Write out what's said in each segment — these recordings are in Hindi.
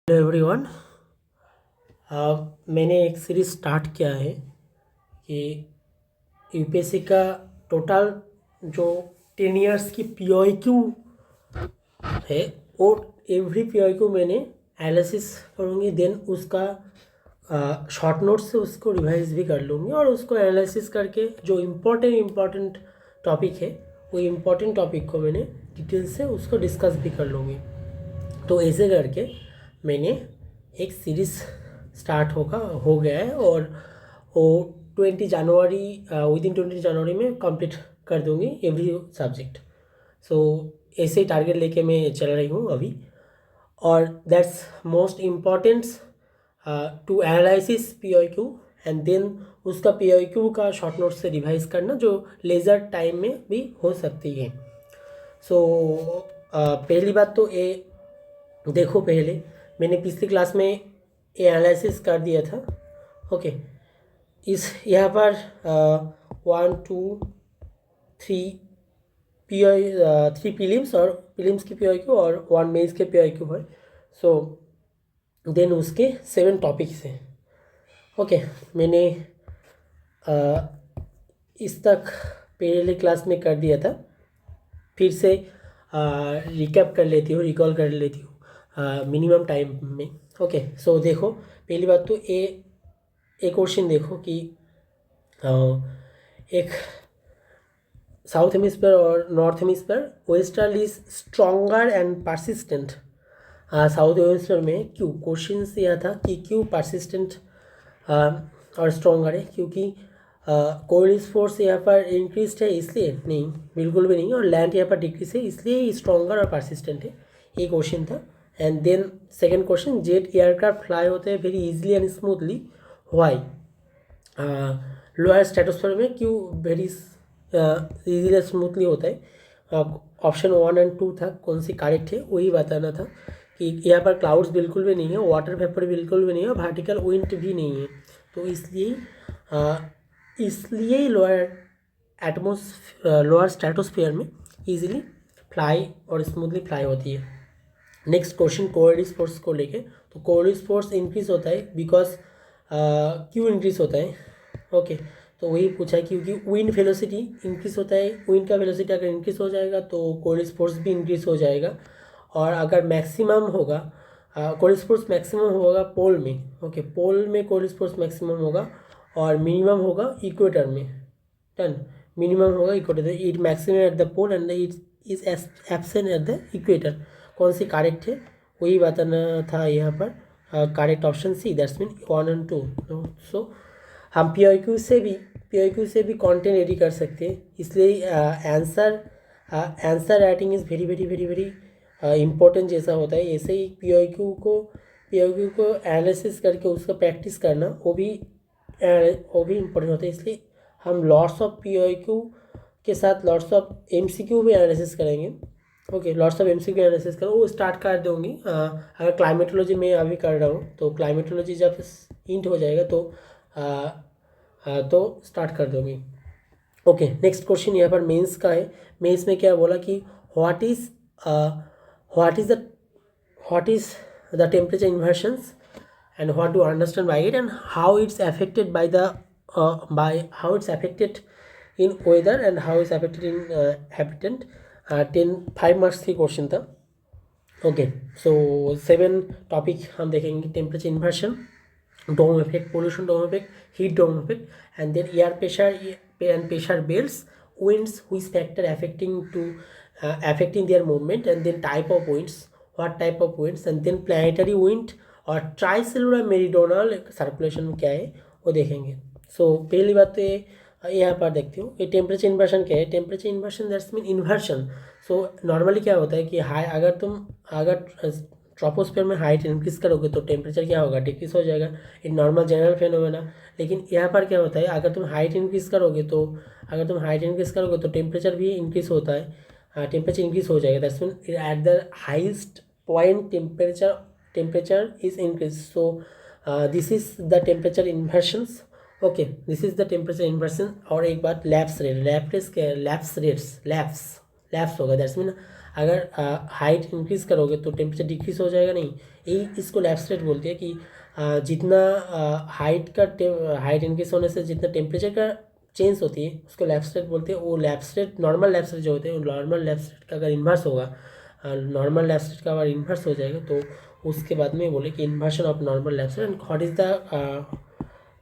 Hello everyone. मैंने एक सीरीज स्टार्ट किया है कि यूपीएससी का टोटल जो 10 इयर्स की पीओक्यू है वो एवरी पीओक्यू मैंने एनालिसिस करूँगी, देन उसका शॉर्ट नोट से उसको रिवाइज भी कर लूँगी और उसको एनालिसिस करके जो इम्पोर्टेंट टॉपिक है वो इम्पोर्टेंट टॉपिक को मैंने डिटेल से उसको डिस्कस भी कर लूँगी। तो ऐसे करके मैंने एक सीरीज़ स्टार्ट हो गया है और वो 20 जनवरी विदिन 20 जनवरी में कंप्लीट कर दूंगी एवरी सब्जेक्ट। सो ऐसे ही टारगेट लेके मैं चल रही हूँ अभी। और that's most important to analysis POQ and then उसका पीओक्यू का शॉर्ट नोट से रिवाइज करना जो लेज़र टाइम में भी हो सकती है। सो पहली बात तो ये देखो, पहले मैंने पिछली क्लास में ये एनालिसिस कर दिया था। ओके, इस यहाँ पर 1 2 3 3 प्रीलिम्स और प्रीलिम्स की पीओक्यू और 1 मेंस के पीओक्यू है। सो देन उसके 7 टॉपिक्स हैं। ओके, मैंने इस तक पहले क्लास में कर दिया था, फिर से रिकैप कर लेती हूँ, रिकॉल कर लेती हूँ मिनिमम टाइम में। ओके, सो देखो, पहली बात तो एक क्वेश्चन देखो कि एक साउथ हेमिस्फीयर और north hemisphere western is stronger and persistent. South hemisphere में क्यों, क्वेश्चन यह था कि क्यों परसिस्टेंट और स्ट्रॉन्गर है, क्योंकि कोरिस फोर्स यहाँ पर इंक्रीज है इसलिए नहीं, बिल्कुल भी नहीं, और लैंड यहाँ पर डिक्रीज है इसलिए स्ट्रॉन्गर और परसिस्टेंट है। ये क्वेश्चन था। And then second question, jet aircraft fly होते हैं very easily and smoothly, why. Lower stratosphere में क्यों वेरी इजीली स्मूथली होता है। ऑप्शन 1 और 2 था, कौन सी करेक्ट है वही बताना था कि यहाँ पर क्लाउड्स बिल्कुल भी नहीं है, वाटर वेपर बिल्कुल भी नहीं है, वर्टिकल विंड भी नहीं है, तो इसलिए लोअर स्ट्रेटोस्फीयर में इजीली फ्लाई और स्मूथली फ्लाई होती है। नेक्स्ट क्वेश्चन कोरिस फोर्स को लेके, तो कोरिस फोर्स इंक्रीज होता है बिकॉज क्यों इंक्रीज होता है। ओके, तो वही पूछा है क्योंकि विंड वेलोसिटी इंक्रीज होता है, विंड का वेलोसिटी अगर इंक्रीज हो जाएगा तो कोरिस फोर्स भी इंक्रीज हो जाएगा। और अगर मैक्सिमम होगा कोरिस फोर्स मैक्सिमम होगा पोल में। ओके, पोल में कोरिस फोर्स मैक्सिमम होगा और मिनिमम होगा इक्वेटर में। डन, मिनिमम होगा equator, it maximum at the pole and it is absent at the equator. कौन सी करेक्ट है वही बताना था यहाँ पर। Correct option C, that's mean 1 और 2। सो हम पीओक्यू से भी कंटेंट रेडी कर सकते हैं, इसलिए answer writing is very very very very important जैसा होता है। ऐसे ही पीओक्यू को एनालिसिस करके उसका प्रैक्टिस करना वो भी इम्पोर्टेंट होता है। इसलिए हम लॉट्स ऑफ पीओक्यू के साथ लॉट्स ऑफ एमसीक्यू भी एनालिसिस करेंगे। Okay, lots of MCQ analysis करो, वो स्टार्ट कर दूँगी। अगर क्लाइमेटोलॉजी में अभी कर रहा हूँ तो क्लाइमेटोलॉजी जब इंट हो जाएगा तो स्टार्ट कर दूँगी। ओके, नेक्स्ट क्वेश्चन यहाँ पर मेंस का है। मेंस में क्या बोला कि what is the temperature inversions and what to understand by it and how it's affected how it's affected in weather and how it's affected in habitat। 5 marks की क्वेश्चन था। ओके, सो 7 टॉपिक हम देखेंगे, temperature inversion, dome effect, pollution dome effect, heat dome effect, and then air pressure and pressure belts, winds which factor affecting their movement, and then type of winds, what type of winds, and then planetary wind और ट्राइसेलुलर मेरीडोनल सर्कुलेशन क्या है वो देखेंगे। सो पहली बात तो ये यहाँ पर देखते हो, ये टेम्परेचर इन्वर्शन क्या है। Temperature inversion that's mean inversion. So normally क्या होता है कि अगर ट्रोपोस्फीयर में हाइट इंक्रीज करोगे तो टेम्परेचर क्या होगा, डिक्रीज हो जाएगा, इन नॉर्मल जनरल फेनोमेना। लेकिन यहाँ पर क्या होता है, अगर तुम हाइट इंक्रीज करोगे तो टेम्परेचर भी इंक्रीज होता है, टेम्परेचर इंक्रीज हो जाएगा। That's mean at the highest point temperature is increased. So this is the temperature inversions। Okay, this is the temperature inversion. और एक बात, लैप्स रेट्स क्या है, लैप्स होगा, दैट्स मीन अगर हाइट इंक्रीज़ करोगे तो टेम्परेचर डिक्रीज हो जाएगा नहीं। यही इसको लैप्स रेट बोलते हैं कि जितना हाइट इंक्रीज होने से जितना टेम्परेचर का चेंज होती है उसको लैप्स रेट बोलते हैं। वो lapse rate normal lapse rate जो होते हैं वो नॉर्मल लैप्स रेट का अगर इन्वर्स होगा, नॉर्मल लैप्स रेट का अगर इन्वर्स हो जाएगा तो उसके बाद में बोले कि inversion of normal lapse rate. And what is the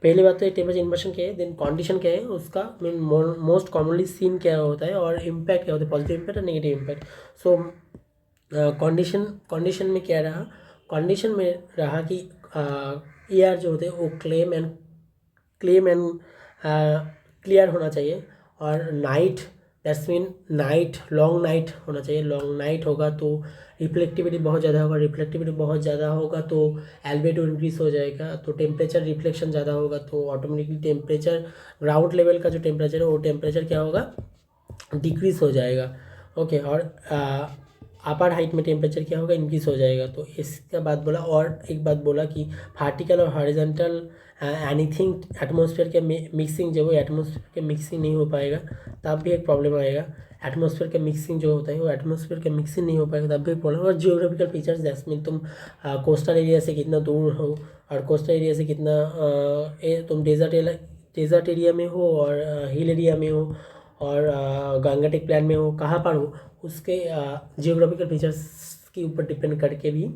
पहली बात तो ये टेम्परेचर इन्वर्शन क्या है, देन कंडीशन क्या है, उसका मीन मोस्ट कॉमनली सीन क्या होता है और इम्पैक्ट क्या होता है, पॉजिटिव इम्पैक्ट और नेगेटिव इम्पैक्ट। सो कंडीशन में क्या रहा, कंडीशन में रहा कि एयर जो होते हैं वो क्लेम एंड क्लियर होना चाहिए। और night that's mean night long night होना चाहिए। लॉन्ग नाइट होगा तो रिफ्लेक्टिविटी बहुत ज़्यादा होगा, रिफ्लेक्टिविटी बहुत ज़्यादा होगा तो एल्बेडो इंक्रीज हो जाएगा, तो टेम्परेचर रिफ्लेक्शन ज़्यादा होगा तो ऑटोमेटिकली टेम्परेचर ग्राउंड लेवल का जो टेम्परेचर है वो टेम्परेचर क्या होगा, डिक्रीज हो जाएगा। ओके, और अपर हाइट में टेम्परेचर क्या होगा, इंक्रीज हो जाएगा। तो इसका बात बोला, और एक बात बोला कि वर्टिकल और हॉरिजॉन्टल एनीथिंग एटमॉस्फेयर के मिक्सिंग जो है एटमॉस्फेयर के मिक्सिंग नहीं हो पाएगा तब भी एक प्रॉब्लम आएगा। एटमॉस्फेयर के मिक्सिंग जो होता है वो एटमॉस्फेयर के मिक्सिंग नहीं हो पाएगा तब भी एक प्रॉब्लम। और जियोग्राफिकल फीचर्स दैट्स मीन तुम कोस्टल एरिया से कितना दूर हो और कोस्टल एरिया से कितना तुम डेजर्ट एरिया में हो और हिल एरिया में हो और गंगेटिक प्लान में हो, कहाँ पर हो, उसके जियोग्राफिकल फीचर्स के ऊपर डिपेंड करके भी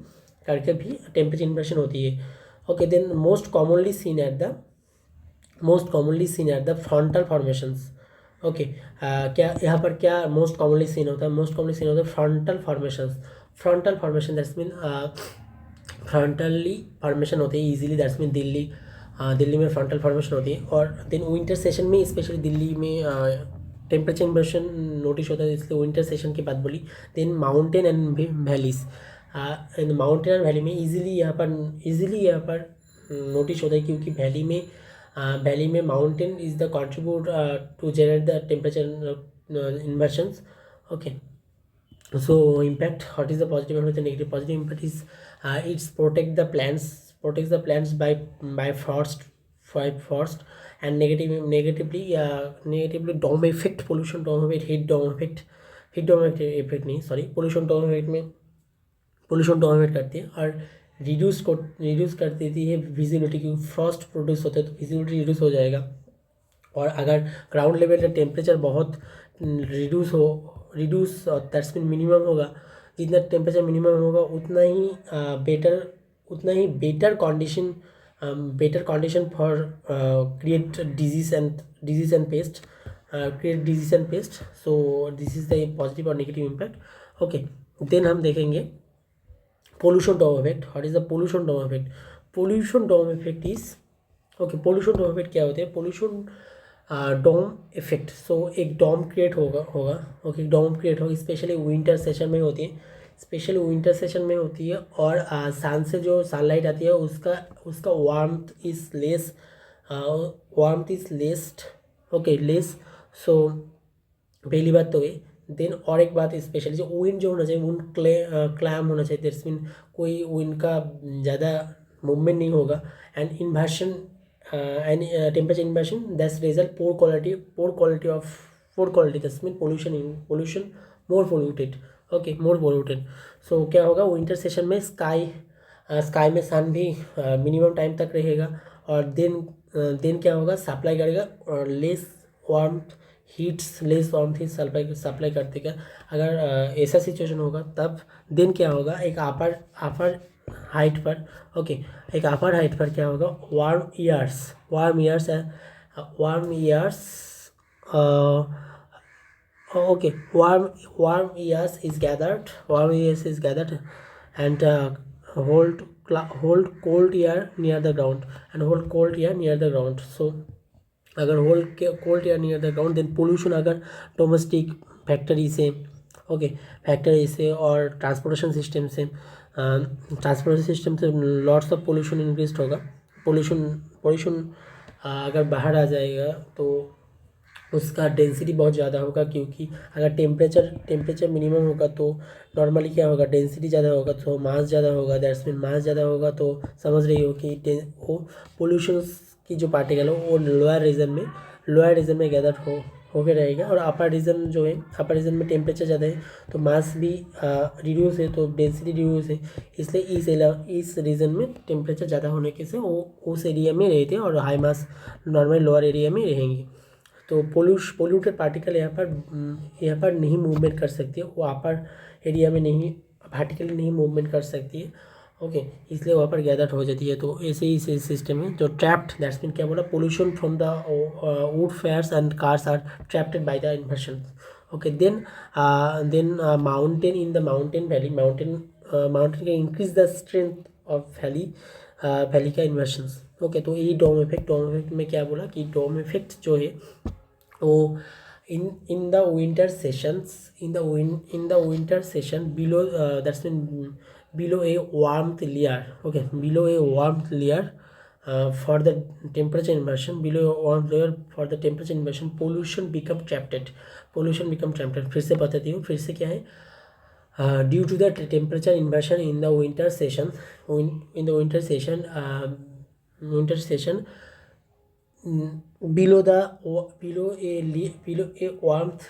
टेम्परेचर इन्वर्शन होती है। Okay, then most commonly seen at the frontal formations. Okay, क्या यहाँ पर क्या मोस्ट कॉमनली सीन होता है, मोस्ट कॉमनली सीन होता है frontal formations. Frontal formation that's mean frontly formation होती है इजीली, दैट्स मीन दिल्ली में फ्रंटल फॉर्मेशन होती है। और देन विंटर सेशन में स्पेशली दिल्ली में टेम्परेचर इन्वर्शन नोटिस होता है, इसलिए विंटर सेशन की बात बोली। Then mountain and valleys, in mountain and valley में इजीली यहाँ पर नोटिस होता है क्योंकि वैली में mountain is the contribute to generate the temperature inversions. Okay, so impact, what is the positive and what is the negative? Positive impact is it's protects the plants by frost and negatively dome effect, pollution dome effect, heat dome effect नहीं, सॉरी, pollution dome effect में पोल्यूशन डोमिनेट करती है और रिड्यूस कर देती है विजिबिलिटी, क्योंकि फ्रॉस्ट प्रोड्यूस होता है तो विजिबिलिटी रिड्यूस हो जाएगा। और अगर ग्राउंड लेवल का टेम्परेचर बहुत रिड्यूस दैट्स मीन मिनिमम होगा, जितना टेम्परेचर मिनिमम होगा उतना ही better condition for create disease and pest. So this is the positive और नेगेटिव इम्पैक्ट। ओके, देन हम देखेंगे pollution dome effect. What is the pollution dome effect? Pollution dome effect is, okay, pollution dome effect क्या होते हैं, pollution डोम इफेक्ट। सो एक डोम क्रिएट होगा ओके, डोम क्रिएट होगी, स्पेशली विंटर सेशन में होती है, और सन से जो सनलाइट आती है उसका वार्मथ इज लेस। सो पहली बात तो ये। देन और एक बात स्पेशली जो विंड जो होना चाहिए, विंड क्लैम होना चाहिए, दैट्स मीन कोई विंड का ज़्यादा मूवमेंट नहीं होगा। And inversion and temperature inversion that's result poor quality that's mean pollution more polluted. So क्या होगा, विंटर सेशन में स्काई में सन भी मिनिमम टाइम तक रहेगा और देन क्या होगा, सप्लाई करेगा और लेस वार्मथ हीट सप्लाई कर देगा। अगर ऐसा सिचुएशन होगा तब देन क्या होगा, एक अपर हाइट पर, ओके, एक अपर हाइट पर क्या होगा, warm air's is gathered and hold cold air near the ground. So अगर cold air near the ground, then pollution अगर डोमेस्टिक फैक्ट्री से और ट्रांसपोर्टेशन सिस्टम से लॉट्स ऑफ पोल्यूशन इंक्रीज होगा। पोल्यूशन अगर बाहर आ जाएगा तो उसका डेंसिटी बहुत ज़्यादा होगा, क्योंकि अगर टेम्परेचर मिनिमम होगा तो नॉर्मली क्या होगा, डेंसिटी ज़्यादा होगा तो मास ज़्यादा होगा, दैट्स मीन मास ज़्यादा होगा तो समझ रही हो कि वो पोल्यूशन की जो पार्टिकल हो वो लोअर रीजन में गैदर होके रहेगा। और अपर रीजन जो है, अपर रीजन में टेम्परेचर ज़्यादा है तो मास भी रिड्यूस है, तो डेंसिटी रिड्यूस है, इसलिए इस रीजन में टेम्परेचर ज़्यादा होने के से वो उस एरिया में रहते हैं और हाई मास नॉर्मल लोअर एरिया में रहेंगे। तो पोल्यूटेड पार्टिकल यहाँ पर नहीं मूवमेंट कर सकती है, वो अपर एरिया में नहीं पार्टिकल नहीं मूवमेंट कर सकती है। ओके, इसलिए वहाँ पर गैदर हो जाती है। तो ऐसे ही सिस्टम है जो ट्रैप्ड, दैट्स मीन क्या बोला, pollution from the wood fires and cars are trapped by the inversion. Okay, then mountain in the mountain valley, mountain can increase the strength of valley का इन्वर्शंस। ओके, तो ये डोम इफेक्ट में क्या बोला कि डोम इफेक्ट जो है वो in the winter session below, that's mean below a warmth layer. Okay, below a warmth layer for the temperature inversion, below a warmth layer for the temperature inversion, pollution become trapped. फिर से बताती हूँ, फिर से क्या है, due to the temperature inversion in the winter session, below a warmth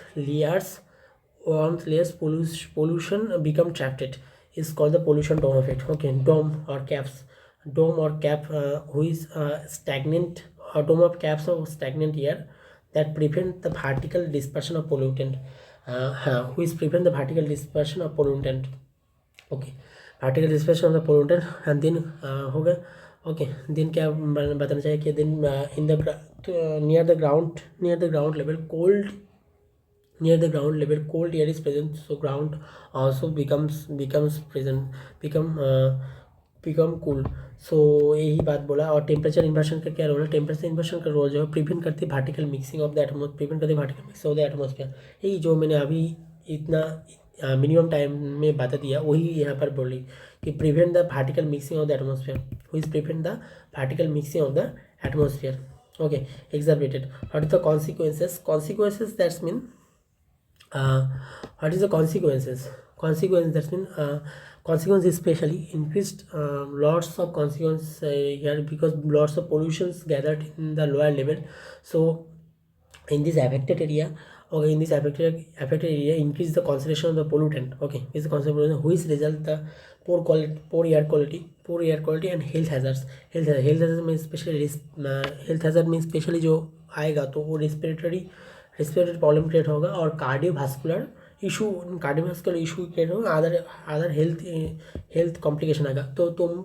layers pollution become trapped, is called the pollution dome effect. Okay, dome or cap, who is stagnant, or dome of caps of stagnant air that prevent the vertical dispersion of pollutant. Who is prevent the vertical dispersion of pollutant. Okay, particle dispersion of the pollutant. And then हो गया। ओके, देन क्या बताना चाहिए कि then in the near the ground level cold air is present, so ground also become cool. So यही बात बोला। और टेम्परेचर इन्वर्शन का क्या रोल है, टेम्परेचर इन्वर्शन का रोल जो है प्रिवेंट करती है vertical mixing of the atmosphere. यही जो मैंने अभी इतना मिनिमम टाइम में बता दिया, वही यहाँ पर बोली कि prevent the vertical mixing of the atmosphere, who is prevent the vertical mixing of the atmosphere. Okay, exacerbated. What is the consequences? That's mean what is the consequences? That's mean consequence, especially increased lots of consequence here, because lots of pollutions gathered in the lower level. So in this affected area, okay, in this affected area, increase the concentration of the pollutant. Okay, is the concentration which result the poor air quality and health hazards. Health hazard में especially health hazard में especially जो आएगा तो वो रेस्पिरेटरी प्रॉब्लम क्रिएट होगा, और कार्डियोवास्कुलर इशू क्रिएट होगा, अदर हेल्थ कॉम्प्लिकेशन आएगा। तो तुम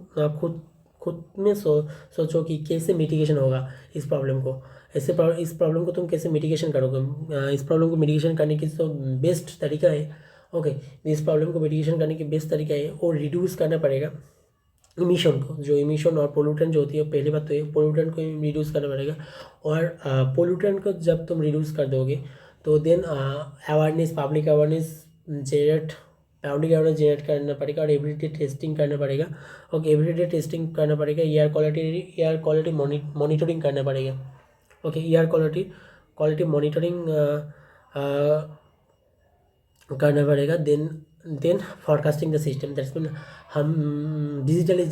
खुद में सोचो कि कैसे मिटिगेशन होगा इस प्रॉब्लम को। इस प्रॉब्लम को तुम कैसे मिटिगेशन करोगे। इस प्रॉब्लम को मिटिगेशन करने की तो बेस्ट तरीका है, ओके, इस प्रॉब्लम को मिटिगेशन करने की बेस्ट तरीका है और रिड्यूस करना पड़ेगा इमिशन को। जो इमिशन और पोल्यूटेंट जो होती है, पहली बात तो ये पोल्यूटेंट को रिड्यूस करना पड़ेगा। और पोल्यूटेंट को जब तुम रिड्यूस कर दोगे तो देन पब्लिक अवेयरनेस जनरेट करना पड़ेगा, और एवरीडे टेस्टिंग करना पड़ेगा। ओके, एवरीडे टेस्टिंग करना पड़ेगा, एयर क्वालिटी मॉनिटरिंग करना पड़ेगा। ओके, एयर क्वालिटी मॉनिटरिंग करना पड़ेगा। Then forecasting the system, that's mean हम digitally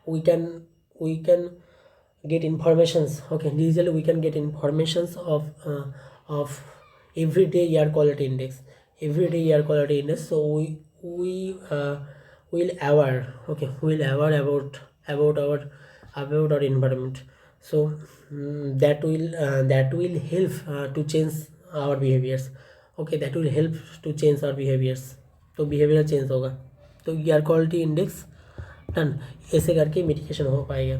we can get informations. Okay, digitally we can get informations of everyday air quality index. So we will aware. Okay, we'll aware about our environment. So that will help to change our behaviors. Okay, that will help to change our behaviors. तो behavior change होगा तो एयर क्वालिटी इंडेक्स डन, ऐसे करके मिटिगेशन हो पाएगा।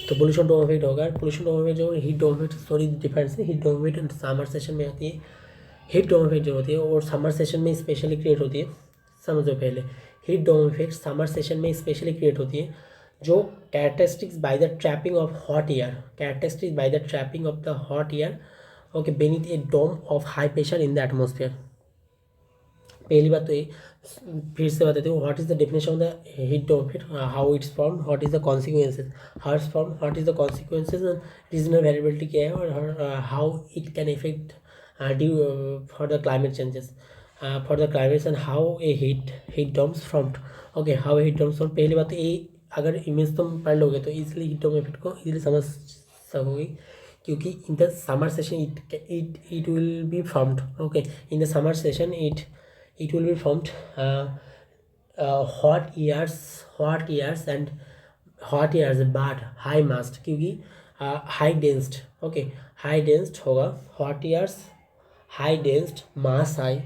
तो पोल्यूशन डोम इफेक्ट होगा। पोल्यूशन डोम इफेक्ट जो heat dome effect, sorry difference है, heat dome effect summer session में आती है। हीट डोम इफेक्ट जो होती है और समर सेशन में स्पेशली क्रिएट होती है। समझो पहले, heat dome effect summer session में स्पेशली क्रिएट होती है, जो characteristics by the trapping of hot air, okay, beneath a dome of high pressure in the atmosphere. पहली बात तो ये, फिर से बताते हो, what is the definition of the heat dome effect, how it's form, what is the consequences, what is the consequences, regional variability क्या है, और how it can effect due for the climate changes, for the climate, and how a heat domes formed. Okay, how heat domes form, पहली बात तो ये अगर इमेज तुम पढ़ लोगे तो इजीली हीट डोम इफेक्ट को इजीली समझ सकोगे क्योंकि इन the summer session it will be formed. Okay, in the summer session it will be formed hot years but high mast, क्योंकि high densed. Okay, high densed होगा hot years, high densed mass high.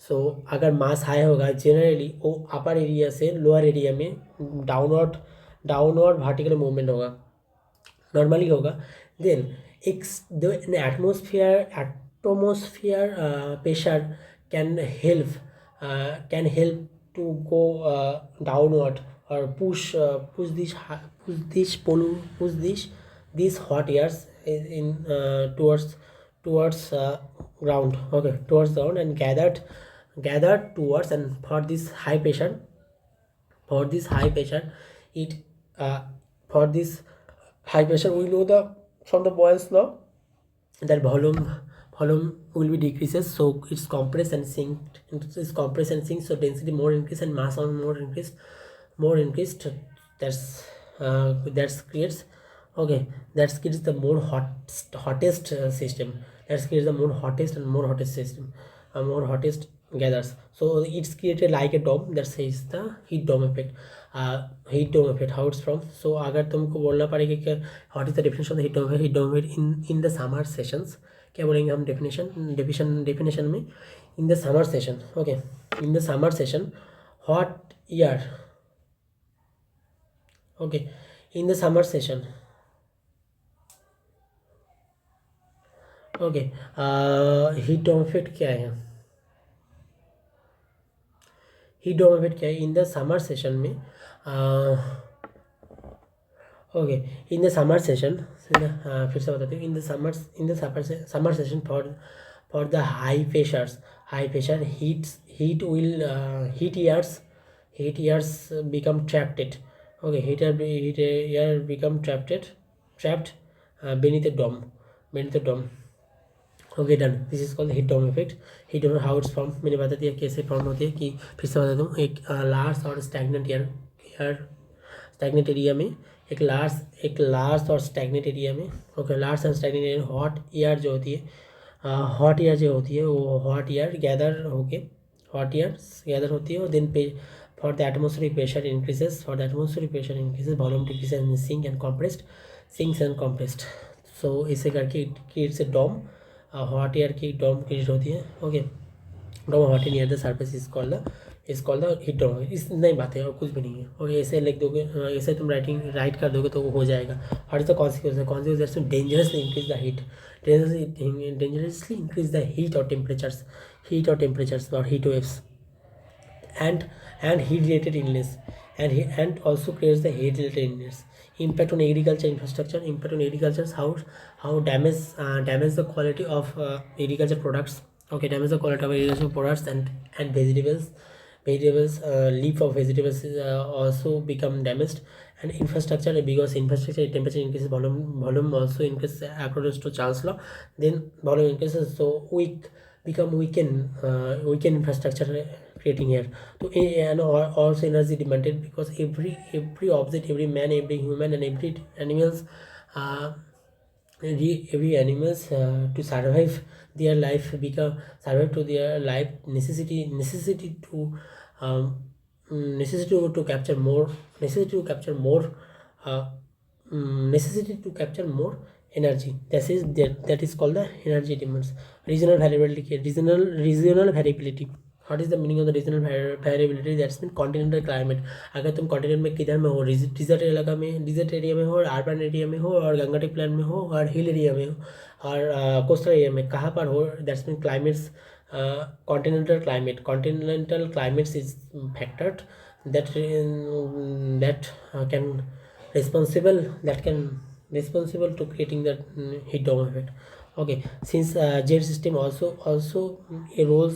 So अगर मास हाई होगा जनरली वो अपर एरिया से लोअर एरिया में डाउनवर्ड वर्टिकल मूवमेंट होगा, नॉर्मली होगा. Then atmosphere pressure can help to go downward or push these hot airs in towards ground. Okay, towards ground and gathered towards, and for this high pressure it for this high pressure we know from the Boyle's law that volume will be decreases, so it's compressed and sink, so density more increase and mass on more increased. That's creates. Okay, that creates the hottest system. That creates the hottest system, more hottest gathers. So it's created like a dome. That says the heat dome effect. How it's from. So अगर तुमको बोलना पड़ेगा कि what is the definition of the heat dome effect in the summer sessions, क्या बोलेंगे हम definition में in the summer session. Okay, in the summer session hot air. Okay, in the summer session. Okay, heat dome effect क्या है? हीट डोम इफेक्ट क्या है इन द समर सेशन में? Okay, in the summer session फिर से बताती हूँ. In the summer session for the high pressure heat airs become trapped. Okay, heat air become trapped beneath the dome. Okay done. This is called heat dome effect. Heat dome how it's form मैंने बता दिया कैसे फॉर्म होती है. कि फिर से बता दूँ, एक लार्ज और स्टैग्नेंट एरिया में एक लार्ज और स्टैग्नेंट एरिया में. ओके, लार्ज और स्टैग्नेंट एरिया में हॉट एयर जो होती है वो हॉट एयर गैदर होती है. और then for the atmospheric pressure increases volume decreases and sinks and compressed. So इसे करके it creates a dome. Hot air की डोम क्रिएट होती है. Okay, dome hot near the surface is called the heat dome. इस नई बात है और कुछ भी नहीं है. और ऐसे लिख दोगे, ऐसे तुम राइट कर दोगे तो वो हो जाएगा. What is the consequence dangerously increase the heat और टेम्परेचर्स और heat waves and heat related illness and also creates the heat related illness. Impact on agriculture infrastructure. How damage the quality of agriculture products. Okay, damage the quality of agriculture products and vegetables. Leaf of vegetables also become damaged. And infrastructure, because temperature increases, volume also increases according to Charles law. Then volume increases, so weaken infrastructure creating here. So and also energy demanded, because every object, every man, every human and every animals to survive their life necessity to capture more energy. That is called the energy demands. Regional variability. What is the meaning of the regional variability? That's mean continental climate. अगर तुम कॉन्टिनेंट में किधर में हो, डिजर्ट एरिया में हो, और अर्बन एरिया में हो, और गंगाटिक प्लेन में हो, और हिल एरिया में हो, और कोस्टल एरिया में, कहाँ पर हो, that's mean climates. continental climates is factored that can responsible to creating that heat dome effect. Okay, since jet system also a role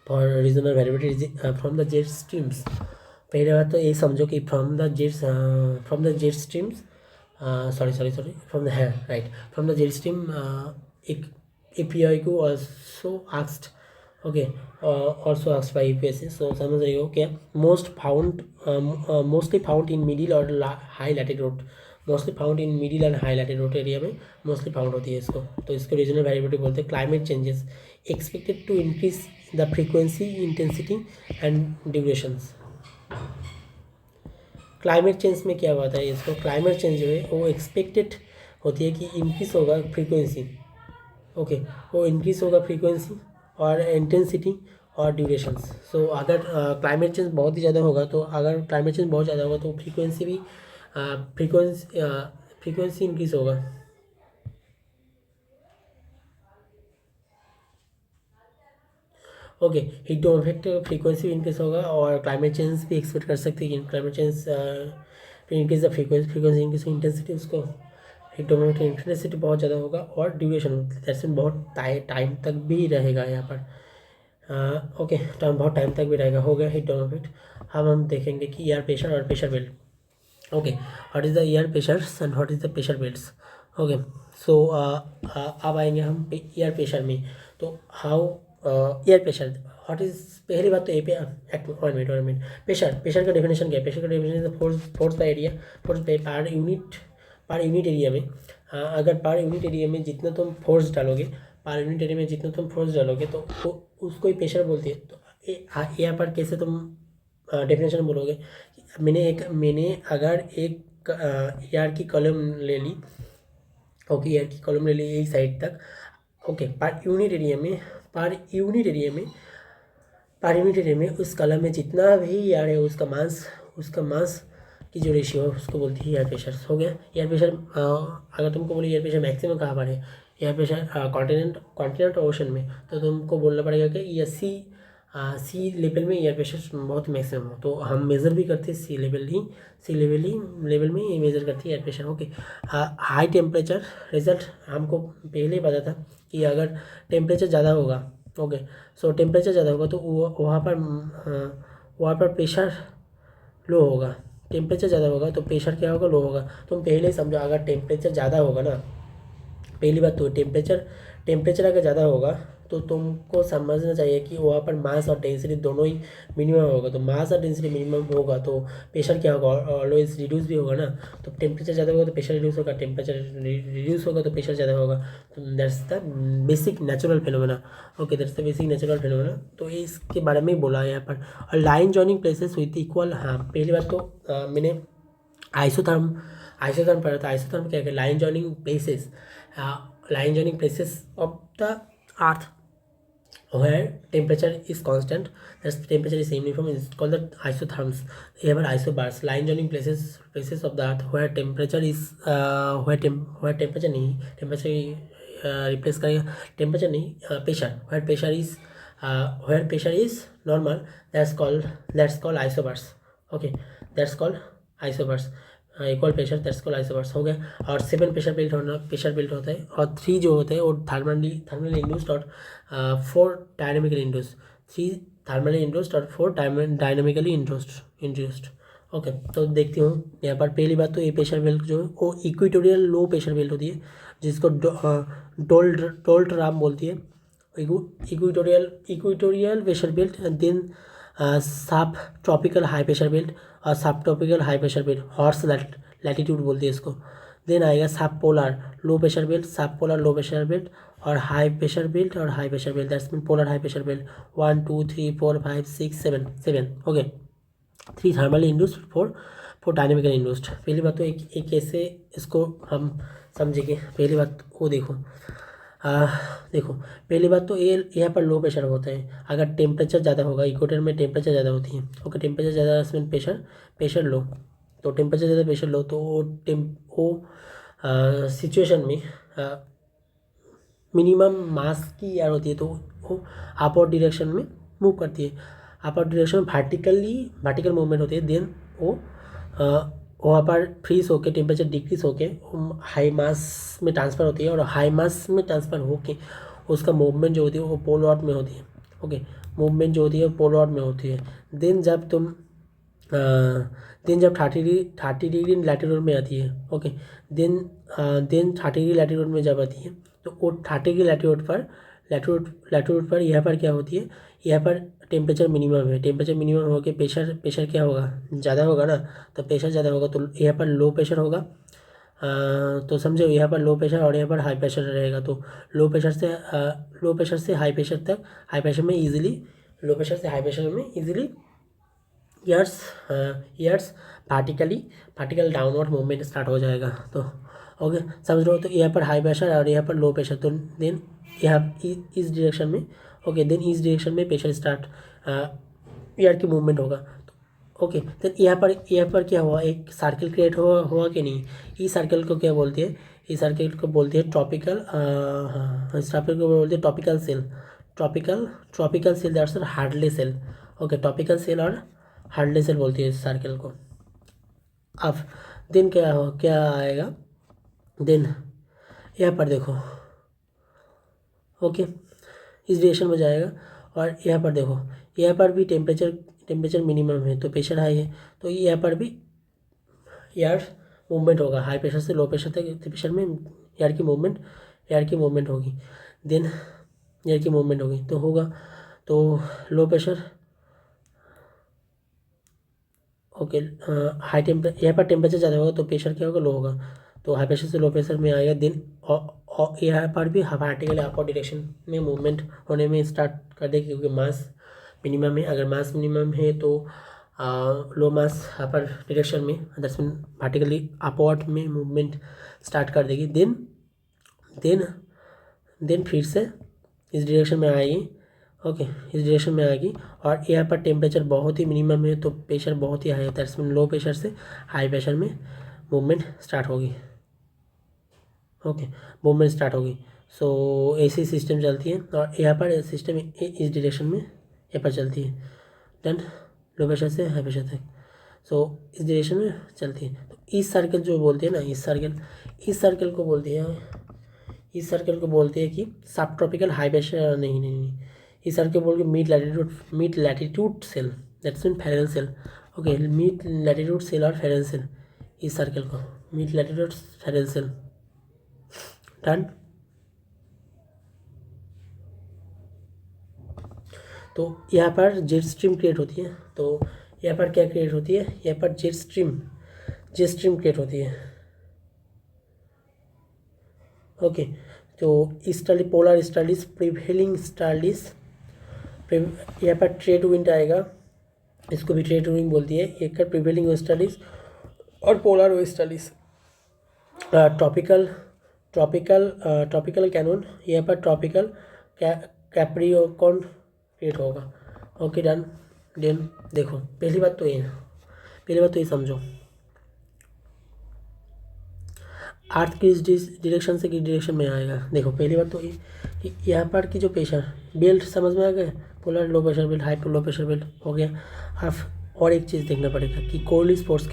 for regional variability from the jet streams. पहले बात तो ये समझो कि from the jet streams from the jet stream एक API को also asked. Okay, also asked by UPSC. So समझ रही हो क्या? Mostly found in middle or high latitude. Mostly found in middle and high latitude area में मोस्टली फाउंड होती है इसको, तो इसको रीजनल वेरिएबिलिटी बोलते हैं। Climate changes expected to increase the frequency, intensity and durations. Climate change में क्या होता है, इसको क्लाइमेट चेंज जो है वो एक्सपेक्टेड होती है कि इंक्रीज होगा फ्रीक्वेंसी, ओके, वो इंक्रीज होगा फ्रीक्वेंसी और इंटेंसिटी और ड्यूरेशंस। सो अगर क्लाइमेट चेंज बहुत ही ज़्यादा होगा, तो अगर क्लाइमेट चेंज बहुत ज़्यादा होगा तो फ्रीक्वेंसी भी फ्रीक्वेंसी इंक्रीज होगा। Okay, heat dome effect frequency भी इंक्रीज होगा और क्लाइमेट चेंज भी एक्सपेक्ट कर सकते हैं कि climate change increase the frequency increase intensity, उसको हीट डोम इफेक्ट इंटेंसिटी बहुत ज़्यादा होगा और ड्यूरेशन दैट्स मीन बहुत टाइम तक भी रहेगा यहाँ पर। ओके, टाइम बहुत टाइम तक भी रहेगा। हो गया हीट डोम इफेक्ट। हम देखेंगे कि एयर प्रेशर और pressure belt. Okay, what is the air pressures and what is the pressure belts. Okay, so अब आएंगे हम एयर प्रेशर में। तो how air pressure what is, पहली बात तो ए पे 1 मिनट प्रेशर का डेफिनेशन क्या है। प्रेशर का definition force by area, force by per unit area में। अगर पर यूनिट एरिया में जितना तुम फोर्स डालोगे, पर यूनिट एरिया में जितना तुम फोर्स डालोगे तो उसको ही प्रेशर बोलती है। तो यहाँ पर कैसे तुम डेफिनेशन बोलोगे। मैंने अगर एक एयर की कॉलम ले ली, ओके, एयर की कॉलम ले ली एक साइड तक, ओके, पर यूनिट एरिया में उस कॉलम में जितना भी एयर है उसका मास की जो रेशियो है उसको बोलती है एयर प्रेशर। हो गया एयर प्रेशर। अगर तुमको बोले एयर प्रेशर मैक्सिमम कहाँ पर है, एयर प्रेशर कॉन्टिनेंट ओशन में, तो तुमको बोलना पड़ेगा कि ये सी लेवल में एयर प्रेशर बहुत मैक्सिमम हो। तो हम मेज़र भी करते हैं सी लेवल में ये मेज़र करती है air pressure. Okay, high temperature result हमको पहले ही पता था कि अगर टेम्परेचर ज़्यादा होगा, ओके, सो टेम्परेचर ज़्यादा होगा तो वहाँ पर प्रेशर लो होगा। टेम्परेचर ज़्यादा होगा तो प्रेशर क्या होगा, लो होगा। तुम पहले ही समझो, अगर टेम्परेचर ज़्यादा होगा ना, पहली बात तो टेम्परेचर अगर ज़्यादा होगा तो तुमको समझना चाहिए कि वहाँ पर मास और डेंसिटी दोनों ही मिनिमम होगा। तो मास और डेंसिटी मिनिमम होगा तो प्रेशर क्या होगा, ऑलवेज रिड्यूस भी होगा ना। तो टेम्परेचर ज़्यादा होगा तो प्रेशर रिड्यूस होगा, टेम्परेचर रिड्यूस होगा तो प्रेशर ज़्यादा होगा। तो that's the basic natural phenomena. Okay, that's the basic natural phenomena. तो इसके बारे में ही बोला है यहाँ पर। और line joining places with equal, हाँ, पहली बात तो मैंने आइसोथर्म पढ़ा था। आइसोथर्म क्या है, line joining places of the earth where temperature is constant, that's temperature is uniform, is called the isotherms. Here are isobars, line joining places of the earth where temperature is where temperature नहीं, temperature replace करेगा temperature नहीं, pressure, where pressure is normal, that's called isobars. Okay, that's called isobars। Equal pressure, that's called isobars. हो गया। और 7 प्रेशर बेल्ट होता है और 3 जो होते हैं वो थर्मली इंड्यूस्ड और 4 डायनेमिकली इंड्यूस्ड। 3 थर्मली इंड्यूस्ड और 4 डायनेमिकली इंड्यूस्ड। ओके, तो देखती हूँ यहाँ पर। पहली बात तो ये प्रेशर बेल्ट जो है वो इक्वेटोरियल लो प्रेशर बेल्ट होती है, जिसको डोल्ट्राम बोलती है। इक्वेटोरियल प्रेशर बेल्ट, देन सब ट्रॉपिकल हाई प्रेशर बेल्ट और सब tropical high pressure belt, horse latitude बोलते हैं इसको। देन आएगा सब पोलर लो प्रेशर बेल्ट, सब पोलर लो प्रेशर बेल्ट और high pressure belt that's mean polar high pressure belt. 1 2 3 4 5 6 7 okay. 3 thermally induced, 4 dynamically induced. पहली बात तो एक कैसे इसको हम समझेंगे। पहली बात वो देखो, पहली बात तो ये यहाँ पर लो प्रेशर होता है अगर टेम्परेचर ज़्यादा होगा। इक्वेटर में टेम्परेचर ज़्यादा होती है, ओके, टेम्परेचर ज़्यादा इसमें प्रेशर लो। तो टेम्परेचर ज़्यादा प्रेशर लो तो वो सिचुएशन में मिनिमम मास की एयर होती है तो वो अपवर्ड डायरेक्शन में मूव करती है। अपवर्ड डायरेक्शन में वर्टिकल मूवमेंट होती है। देन वो वहाँ पर फ्रीज होके टेम्परेचर डिक्रीज होके हाई मास में ट्रांसफ़र होती है और हाई मास में ट्रांसफ़र होके उसका मूवमेंट जो होती है वो पोलर में होती है। ओके, मूवमेंट जो होती है वो पोलर में होती है। देन जब 30 डिग्री लैटिट्यूड में आती है, ओके, देन 30 डिग्री लैटिट्यूड में जब आती है तो वो 30 डिग्री लैटिट्यूड पर यहाँ पर क्या होती है, यहाँ पर टेम्परेचर मिनिमम है। टेम्परेचर मिनिमम होकर प्रेशर क्या होगा, ज़्यादा होगा ना। तो प्रेशर ज़्यादा होगा तो यहाँ पर लो प्रेशर होगा तो समझो यहाँ पर लो प्रेशर और यहाँ पर हाई प्रेशर रहेगा, तो लो प्रेशर से हाई प्रेशर तक, हाई प्रेशर में इजीली, लो प्रेशर से हाई प्रेशर में easily airs particle downward movement start हो जाएगा। तो ओके समझ लो। तो यहाँ पर हाई प्रेशर और यहाँ पर लो प्रेशर, तो देन यहाँ इस डायरेक्शन में, ओके देन इस डायरेक्शन में प्रेशर स्टार्ट, एयर की मूवमेंट होगा। ओके देन यहाँ पर क्या हुआ, एक सर्किल क्रिएट हुआ कि नहीं। इस सर्किल को क्या बोलते हैं, इस सर्किल को बोलते हैं ट्रॉपिकल, इस सर्किल को बोलते हैं topical cell, tropical cell that's Hadley cell. Okay topical cell और हार्टले सेल बोलती है इस सर्किल को। अब देन क्या आएगा, देन यहाँ पर देखो, ओके इस डायरेक्शन में जाएगा, और यहाँ पर देखो, यहाँ पर भी टेम्परेचर मिनिमम है तो प्रेशर हाई है, तो यहाँ पर भी एयर मूवमेंट होगा, हाई प्रेशर से लो प्रेशर तक प्रेशर में एयर की मूवमेंट होगी, देन एयर की मूवमेंट होगी तो होगा, तो लो प्रेशर, ओके हाई यहाँ पर टेम्परेचर ज़्यादा होगा तो प्रेशर क्या होगा, लो होगा, तो हाई प्रेशर से लो प्रेशर में आएगा। देन यहाँ पर भी पार्टिकल अपर डायरेक्शन में मूवमेंट होने में स्टार्ट कर देगी, क्योंकि मास मिनिमम है। अगर मास मिनिमम है तो लो मास अपर डायरेक्शन में, दैट्स मीन पार्टिकली अपवर्ड में मूवमेंट स्टार्ट कर देगी। देन फिर से इस डायरेक्शन में आएगी, ओके इस डायरेक्शन में आएगी, और यहाँ पर टेम्परेचर बहुत ही मिनिमम है तो प्रेशर बहुत ही हाई है, दैट्स मीन लो प्रेशर से हाई प्रेशर में मूवमेंट स्टार्ट होगी। ओके मूवमेंट स्टार्ट होगी, सो ऐसी सिस्टम चलती है, और यहाँ पर सिस्टम इस डायरेक्शन में यहाँ पर चलती है, डन लो प्रेशर से हाई प्रेशर तक, सो इस डायरेक्शन में चलती है। तो इस सर्कल जो बोलते हैं ना, इस सर्कल को बोलते हैं, इस सर्कल को बोलते हैं कि सब ट्रॉपिकल हाई प्रेशर, नहीं इस सर्कल बोल के mid latitude cell, that's mean Ferrel cell. Okay mid latitude cell और फेरेंस सेल, इस सर्कल को mid latitude Ferrel cell, done. तो यहाँ पर जेट स्ट्रीम क्रिएट होती है, तो यहाँ पर क्या क्रिएट होती है, यहाँ पर जेट स्ट्रीम क्रिएट होती है। ओके तो style polar stylish, prevailing stylish, यहाँ पर ट्रेड विंड आएगा, इसको भी ट्रेड विंड बोलती है। एक का प्रिवेलिंग वेस्टर्लिस और पोलर वेस्टर्लिस, ट्रॉपिकल कैनन, यहाँ पर ट्रॉपिकल कैप्रिकॉर्न क्रिएट होगा। Okay done. देन देखो पहली बात तो ये समझो, अर्थ किस डायरेक्शन से किस डायरेक्शन में आएगा। देखो पहली बात तो ये कि यहाँ पर की जो प्रेशर बेल्ट समझ में आ गया, पोलर लो pressure belt, high low pressure belt हो गया। अब और एक चीज़ देखना पड़ेगा कि कोल्ड स्पोर्ट्स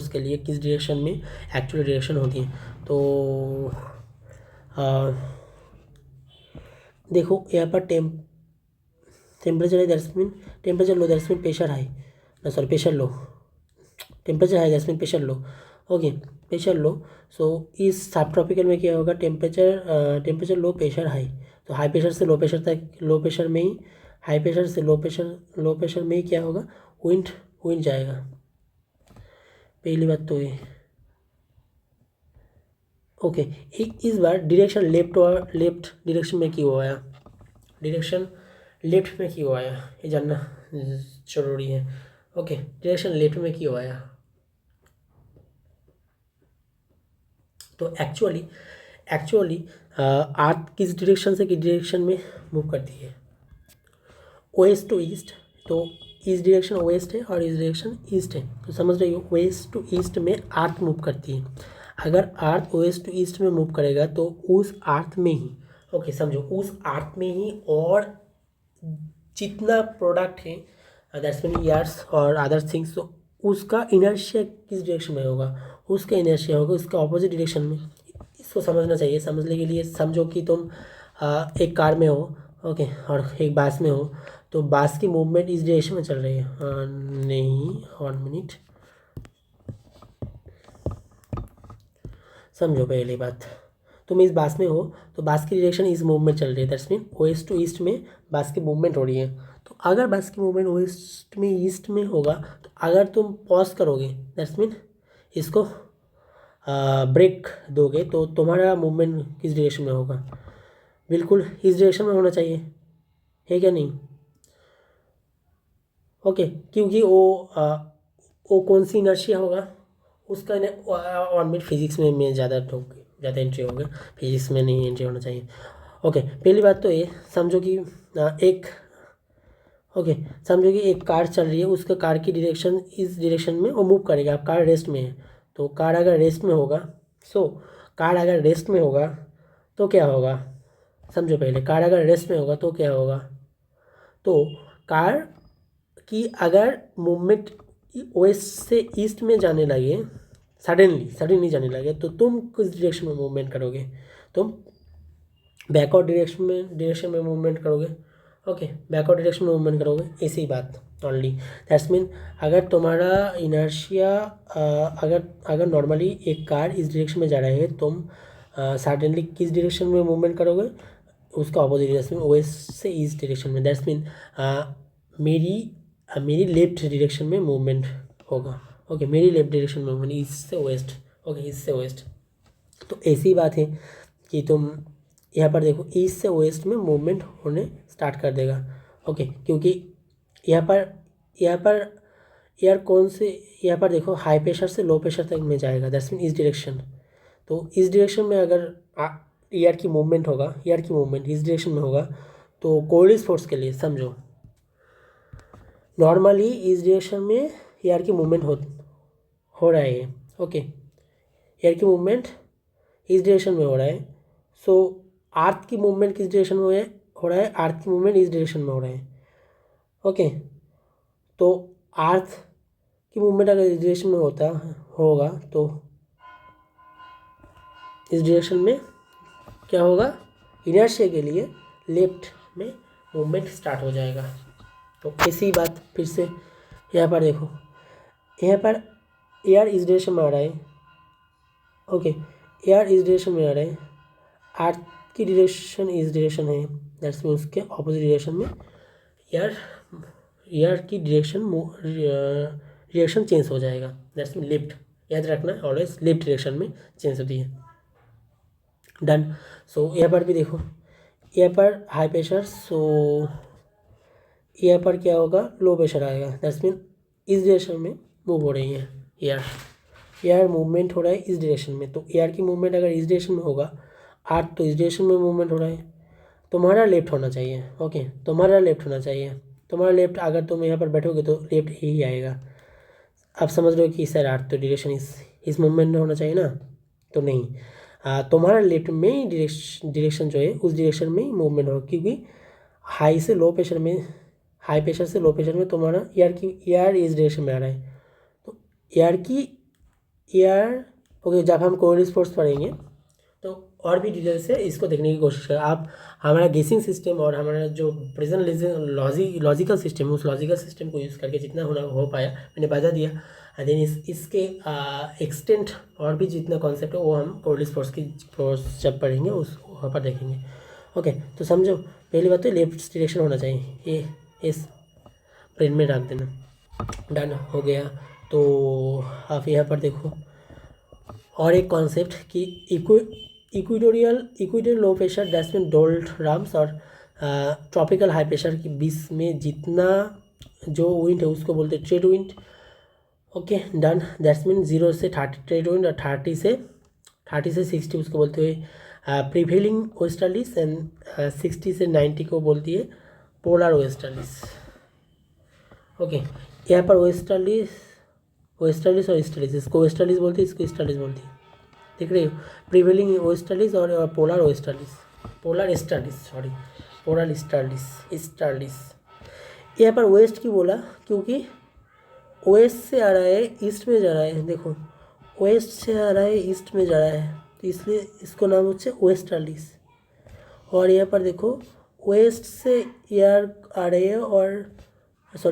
के लिए किस डायरेक्शन में एक्चुअल डायरेक्शन होती है। तो देखो यहाँ पर टेम्परेचर है, that's mean temperature low, that's mean pressure high, pressure low, temperature high that's mean pressure low. Okay pressure low, so इस सब ट्रॉपिकल में क्या होगा, टेम्परेचर लो प्रेशर हाई, तो हाई प्रेशर से लो प्रेशर तक, लो प्रेशर में ही हाई प्रेशर से लो प्रेशर में ही क्या होगा, विंड जाएगा। पहली बात तो ये ओके। इस बार डायरेक्शन लेफ्ट डायरेक्शन में क्यों आया, डायरेक्शन लेफ्ट में क्यों आया ये जानना जरूरी है। ओके डायरेक्शन लेफ्ट में क्यों आया, तो एक्चुअली अर्थ किस डायरेक्शन से किस डायरेक्शन में मूव करती है, वेस्ट टू ईस्ट, तो इस डायरेक्शन वेस्ट है और इस डायरेक्शन ईस्ट है, तो समझ रही हो वेस्ट टू ईस्ट में अर्थ मूव करती है। अगर अर्थ वेस्ट टू ईस्ट में मूव करेगा तो उस अर्थ में ही, ओके समझो, उस अर्थ में ही और जितना प्रोडक्ट है दैट्स मीन ईयर्स और अदर थिंग्स, तो उसका इनर्शिया किस डायरेक्शन में होगा, उसका इनर्शिया होगा उसका ऑपोजिट डायरेक्शन में। इसको समझना चाहिए। समझने के लिए समझो कि तुम एक कार में हो, ओके, और एक बास में हो, तो बास की मूवमेंट इस डायरेक्शन में चल रही है, नहीं 1 मिनट समझो। पहली बात, तुम इस बास में हो तो बास की डायरेक्शन इस मूवमेंट चल रही है, that's mean west to east में बास की मूवमेंट हो रही है। तो अगर बास की मूवमेंट वेस्ट में ईस्ट में होगा, तो अगर तुम पॉज करोगे दैट्स मीन इसको ब्रेक दोगे तो तुम्हारा मूवमेंट किस डायरेक्शन में होगा? बिल्कुल इस डायरेक्शन में होना चाहिए, है क्या नहीं? ओके, क्योंकि वो कौन सी इनर्शिया होगा उसका 1 मिनट फिजिक्स में ज़्यादा एंट्री होगा, फिजिक्स में नहीं एंट्री होना चाहिए। ओके, पहली बात तो ये समझो कि समझो कि एक कार चल रही है, उसका कार की डायरेक्शन इस डायरेक्शन में वो मूव करेगा। अब कार रेस्ट में है, तो कार अगर रेस्ट में होगा कार अगर रेस्ट में होगा तो क्या होगा? समझो पहले, कार अगर रेस्ट में होगा तो क्या होगा? तो कार की अगर मूवमेंट वेस्ट से ईस्ट में जाने लगे, सडनली जाने लगे, तो तुम किस डायरेक्शन में मूवमेंट करोगे? तुम बैकवर्ड डायरेक्शन में मूवमेंट करोगे। ओके, बैकवर्ड डायरेक्शन में मूवमेंट करोगे, ऐसी बात ओनली। दैट्स मीन अगर तुम्हारा इनर्शिया अगर नॉर्मली एक कार इस डायरेक्शन में जा रहा है, तुम सडनली किस डायरेक्शन में मूवमेंट करोगे? उसका अपोजिट डायरेक्शन में, वेस्ट से ईस्ट डायरेक्शन में। दैट्स मीन मेरी लेफ्ट डायरेक्शन में मूवमेंट होगा। ओके, मेरी लेफ्ट डायरेक्शन में मूवमेंट ईस्ट से वेस्ट। ओके, ईस्ट से वेस्ट। तो ऐसी बात है कि तुम यहाँ पर देखो ईस्ट से वेस्ट में मूवमेंट होने स्टार्ट कर देगा। ओके, क्योंकि यहाँ पर एयर कौन से, यहाँ पर देखो हाई प्रेशर से लो प्रेशर तक में जाएगा। दैट्स मीन इस डायरेक्शन। तो इस डायरेक्शन में अगर एयर की मूवमेंट इस डायरेक्शन में होगा, तो कोलिस फोर्स के लिए समझो, नॉर्मली इस डायरेक्शन में एयर की मूवमेंट हो रहा है। ओके, एयर की मूवमेंट इस डायरेक्शन में हो रहा है। सो अर्थ की मूवमेंट किस डायरेक्शन में हो रहा है? अर्थ की मूवमेंट इस डायरेक्शन में हो रहा है। ओके, तो अर्थ की मूवमेंट अगर इस डायरेक्शन में होगा तो इस डायरेक्शन में क्या होगा? इनर्शिया के लिए लेफ्ट में मूवमेंट स्टार्ट हो जाएगा। तो ऐसी बात फिर से यहाँ पर देखो, यहाँ पर एयर इस डायरेक्शन में आ रहा है। ओके, एयर इस डायरेक्शन में आ रहा है, अर्थ की डायरेक्शन इस डायरेक्शन है। दैट्स मीन उसके ऑपोजिट डायरेक्शन में एयर की डायरेक्शन चेंज हो जाएगा। दैट्स मीन लेफ्ट, याद रखना ऑलवेज लेफ्ट डायरेक्शन में चेंज होती है। डन। सो यहाँ पर भी देखो, यहाँ पर हाई प्रेशर, सो यहाँ पर क्या होगा? लो प्रेशर आएगा। दैट्स मीन इस डायरेक्शन में मूव हो रही है एयर मूवमेंट हो रहा है इस डायरेक्शन में। तो एयर की मूवमेंट अगर इस डायरेक्शन में होगा, अर्थ तो इस डायरेक्शन में मूवमेंट हो रहा है, तुम्हारा लेफ्ट होना चाहिए। ओके, तुम्हारा लेफ्ट होना चाहिए। तुम्हारा लेफ्ट, अगर तुम यहाँ पर बैठोगे तो लेफ्ट ही आएगा। अब समझ लो कि सर अर्थ तो डायरेक्शन इस मूवमेंट में होना चाहिए ना, तो नहीं, तुम्हारा लेफ्ट में ही डायरेक्शन जो है उस डायरेक्शन में ही मूवमेंट होगा, क्योंकि हाई प्रेशर से लो प्रेशर में तुम्हारा एयर इस डायरेक्शन में आ रहा है। तो ओके, जब हम कोरिलेशन फोर्स पढ़ेंगे तो और भी डिटेल से इसको देखने की कोशिश करें। आप हमारा गेसिंग सिस्टम और हमारा जो प्रेजेंट लॉजिकल सिस्टम है, उस लॉजिकल सिस्टम को यूज़ करके जितना हो पाया मैंने बता दिया। देन इसके एक्सटेंट और भी जितना कॉन्सेप्ट है वो हम कोरिलेशन फोर्स जब पढ़ेंगे उस वहाँ पर देखेंगे। ओके, तो समझो, पहली बात तो लेफ्ट डायरेक्शन होना चाहिए, ये इस ब्रेन में डाल देना। डन हो गया। तो आप यहाँ पर देखो और एक कॉन्सेप्ट कि equatorial low pressure that's mean doldrums और ट्रॉपिकल हाई प्रेशर के बीच में जितना जो विंड है उसको बोलते हैं trade wind. Okay, done. That's mean 0 से 30 ट्रेड विंड और 30 से 60 उसको बोलते हुए प्रिवेलिंग वेस्टर्लीज एंड 60 से 90 को बोलती है पोलर वेस्टर्लीज। ओके, यहाँ पर वेस्टर्लीज और ईस्टर्लीज, इसको वेस्टर्लीज बोलती है, इसको ईस्टर्लीज बोलती है। देख रहे हो, प्रिवेलिंग वेस्टर्लीज और पोलर ईस्टर्लीज। यहाँ पर वेस्ट क्यों बोला? क्योंकि वेस्ट से आ रहा है ईस्ट में जा रहा है। देखो, वेस्ट से आ रहा है ईस्ट में जा रहा है, तो इसलिए इसको नाम होता है वेस्टर्लीज। और यहाँ पर देखो, वेस्ट से एयर आ रहे हैं और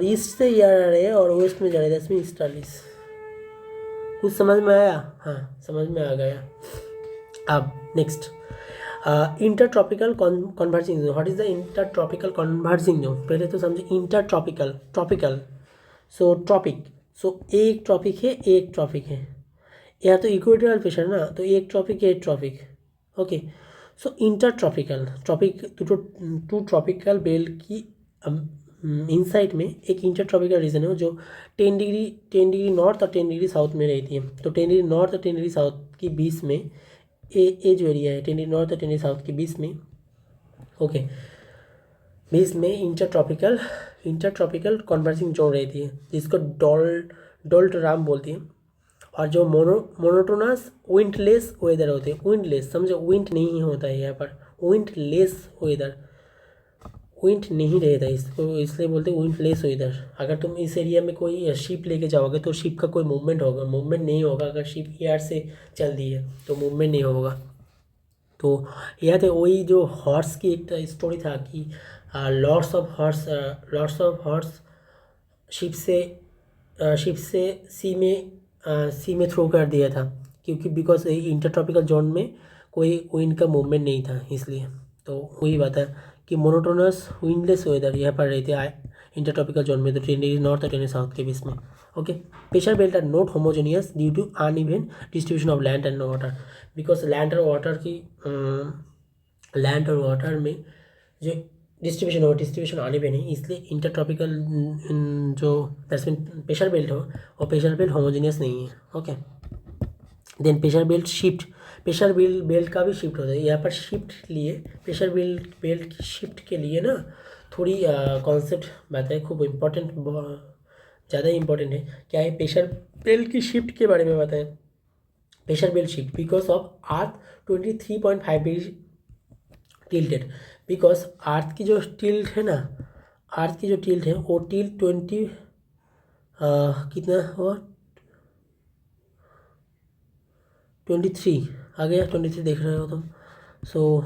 ईस्ट से एयर आ रहे हैं और वेस्ट में जा रहे हैं, दैट्स मीन ईस्टर्लीज। कुछ समझ में आया? हाँ, समझ में आ गया। अब next, intertropical converging zone. What is the intertropical converging zone? पहले तो समझे ट्रॉपिकल। सो ट्रॉपिक, एक ट्रॉपिक है। यहाँ तो इक्वेटोरियल प्रेशर ना, तो एक ट्रॉपिक एक tropic. Okay, so inter tropical tropic to tropical belt की इनसाइड में एक इंटर ट्रॉपिकल रीजन है जो 10 डिग्री नॉर्थ और 10 डिग्री साउथ में रहती है। तो 10 डिग्री नॉर्थ और 10 डिग्री साउथ के बीच में ये जो एरिया है 10 डिग्री नॉर्थ और 10 डिग्री साउथ के बीच में, ओके, बीच में इंटर ट्रॉपिकल कन्वर्जिंग जोन रहती है जिसको डोल्टराम बोलती है। और जो मोनोटोनस विंडलेस वेदर होते हैं, विंडलेस समझो, विंड नहीं होता है यहाँ पर, विंडलेस वेदर, विंड नहीं रहता इसको इसलिए बोलते हैं विंडलेस वेदर। अगर तुम इस एरिया में कोई शिप लेके जाओगे तो शिप का कोई मूवमेंट होगा, मूवमेंट नहीं होगा। अगर शिप एयर से चल दी है तो मूवमेंट नहीं होगा। तो यह थे वही जो हॉर्स की एक स्टोरी था कि लॉर्ड्स ऑफ हॉर्स शिप से सी में थ्रो कर दिया था, क्योंकि बिकॉज इंटर ट्रॉपिकल जोन में कोई विंड का मूवमेंट नहीं था इसलिए। तो वही बात है कि मोनोटोनस विंडलेस वेदर यहाँ पर रहती है इंटर ट्रॉपिकल जोन में, तो 10 डिग्री नॉर्थ और 10 डिग्री साउथ के बीच में। Okay, pressure belt are not homogeneous due to uneven distribution of land and water, because land और वाटर में जो डिस्ट्रीब्यूशन आने पे नहीं, इसलिए इंटर ट्रॉपिकल जो प्रेशर बेल्ट हो वो प्रेशर बेल्ट होमोजेनियस नहीं है। ओके, देन प्रेशर बेल्ट का भी शिफ्ट होता है। यहाँ पर प्रेशर बेल्ट की शिफ्ट के लिए ना थोड़ी कॉन्सेप्ट बताए, खूब इम्पोर्टेंट, ज़्यादा इम्पोर्टेंट है। क्या है, प्रेशर बेल्ट की शिफ्ट के बारे में बताएं। Pressure belt shift because of earth 23.5 degree tilted, because अर्थ की जो टिल्ट है ना, वो टिल्ट 20 कितना हुआ 23 आ गया, 23 देख रहे हो तुम। सो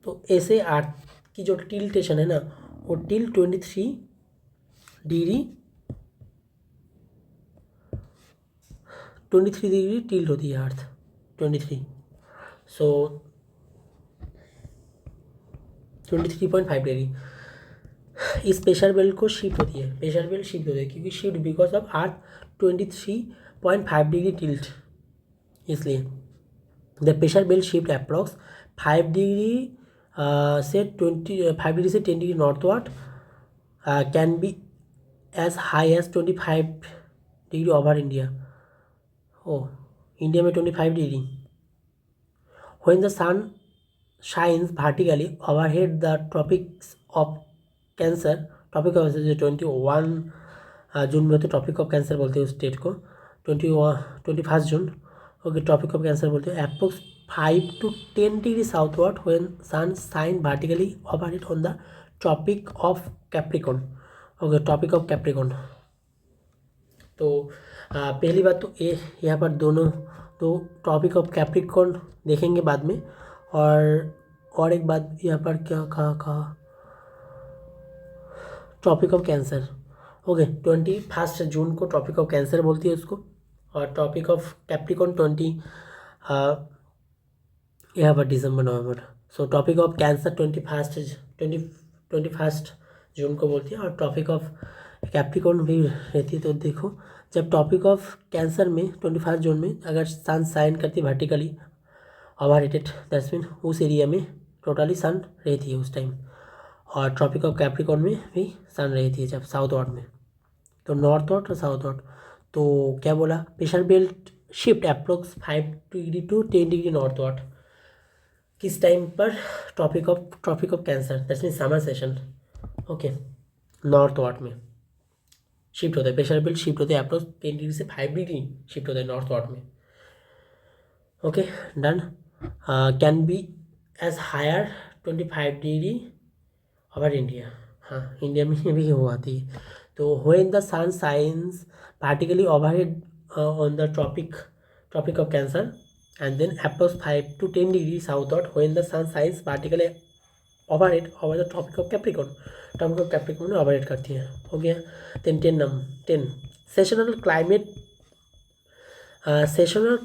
तो ऐसे अर्थ की जो टिल्टेशन है ना, वो टिल 23 डिग्री टिल्ट होती है अर्थ 23। सो 23.5 डिग्री इस प्रेशर बेल्ट को शिफ्ट होती है, क्योंकि shift because of earth 23.5 degree tilt, इसलिए the pressure belt shift approx 5 degree से 10 degree northward can be as high as 25 degree over India. India में 25 degree. When the sun shines vertically overhead the tropics of Cancer, tropic of जो 21 जून में होते ट्रॉपिक ऑफ कैंसर बोलते हैं उस डेट को, 21 June. Okay, tropic of Cancer बोलते हैं approx 5 to 10 degree southward when sun shine vertically overhead on the tropic of Capricorn. Okay, tropic of Capricorn. तो पहली बात तो ये यहाँ पर दोनों तो ट्रॉपिक ऑफ कैप्रिकॉर्न देखेंगे बाद में। और एक बात यहाँ पर क्या कहा ट्रॉपिक ऑफ कैंसर। ओके, 21 जून को ट्रॉपिक ऑफ कैंसर बोलती है उसको, और ट्रॉपिक ऑफ कैप्रिकॉर्न 20 यहाँ पर दिसंबर नवंबर। सो ट्रॉपिक ऑफ कैंसर 21 जून को बोलती है, और ट्रॉपिक ऑफ कैप्रिकॉर्न भी रहती है। तो देखो, जब ट्रॉपिक ऑफ कैंसर में 21 जून में अगर सन साइन करती वर्टिकली ओवरहेडेड, दैट्स मीन उस एरिया में टोटली सन रहती है उस टाइम। और ट्रॉपिक ऑफ कैप्रिकॉर्न में भी सन रहती है जब साउथवर्ड में, तो नॉर्थवर्ड और साउथवर्ड। तो क्या बोला, pressure belt shift approx 5 degree to 10 degree northward किस टाइम पर, tropic of Cancer, that's mean summer season. Okay, northward में शिफ्ट होता है, प्रेशर बेल्ट शिफ्ट होते हैं अप्रोक्स 10 डिग्री से 5 डिग्री शिफ्ट होता है नॉर्थवर्ड में। Okay, done. Can be as higher 25 degree over India. हाँ, इंडिया में भी हुआ थी। तो when the sun shines particularly overhead on the tropic of Cancer and then approx 5 to 10 degree southward when the sun shines particularly overhead over the tropic of Capricorn में ओवरहेड करती है। हो गया। Then 10 seasonal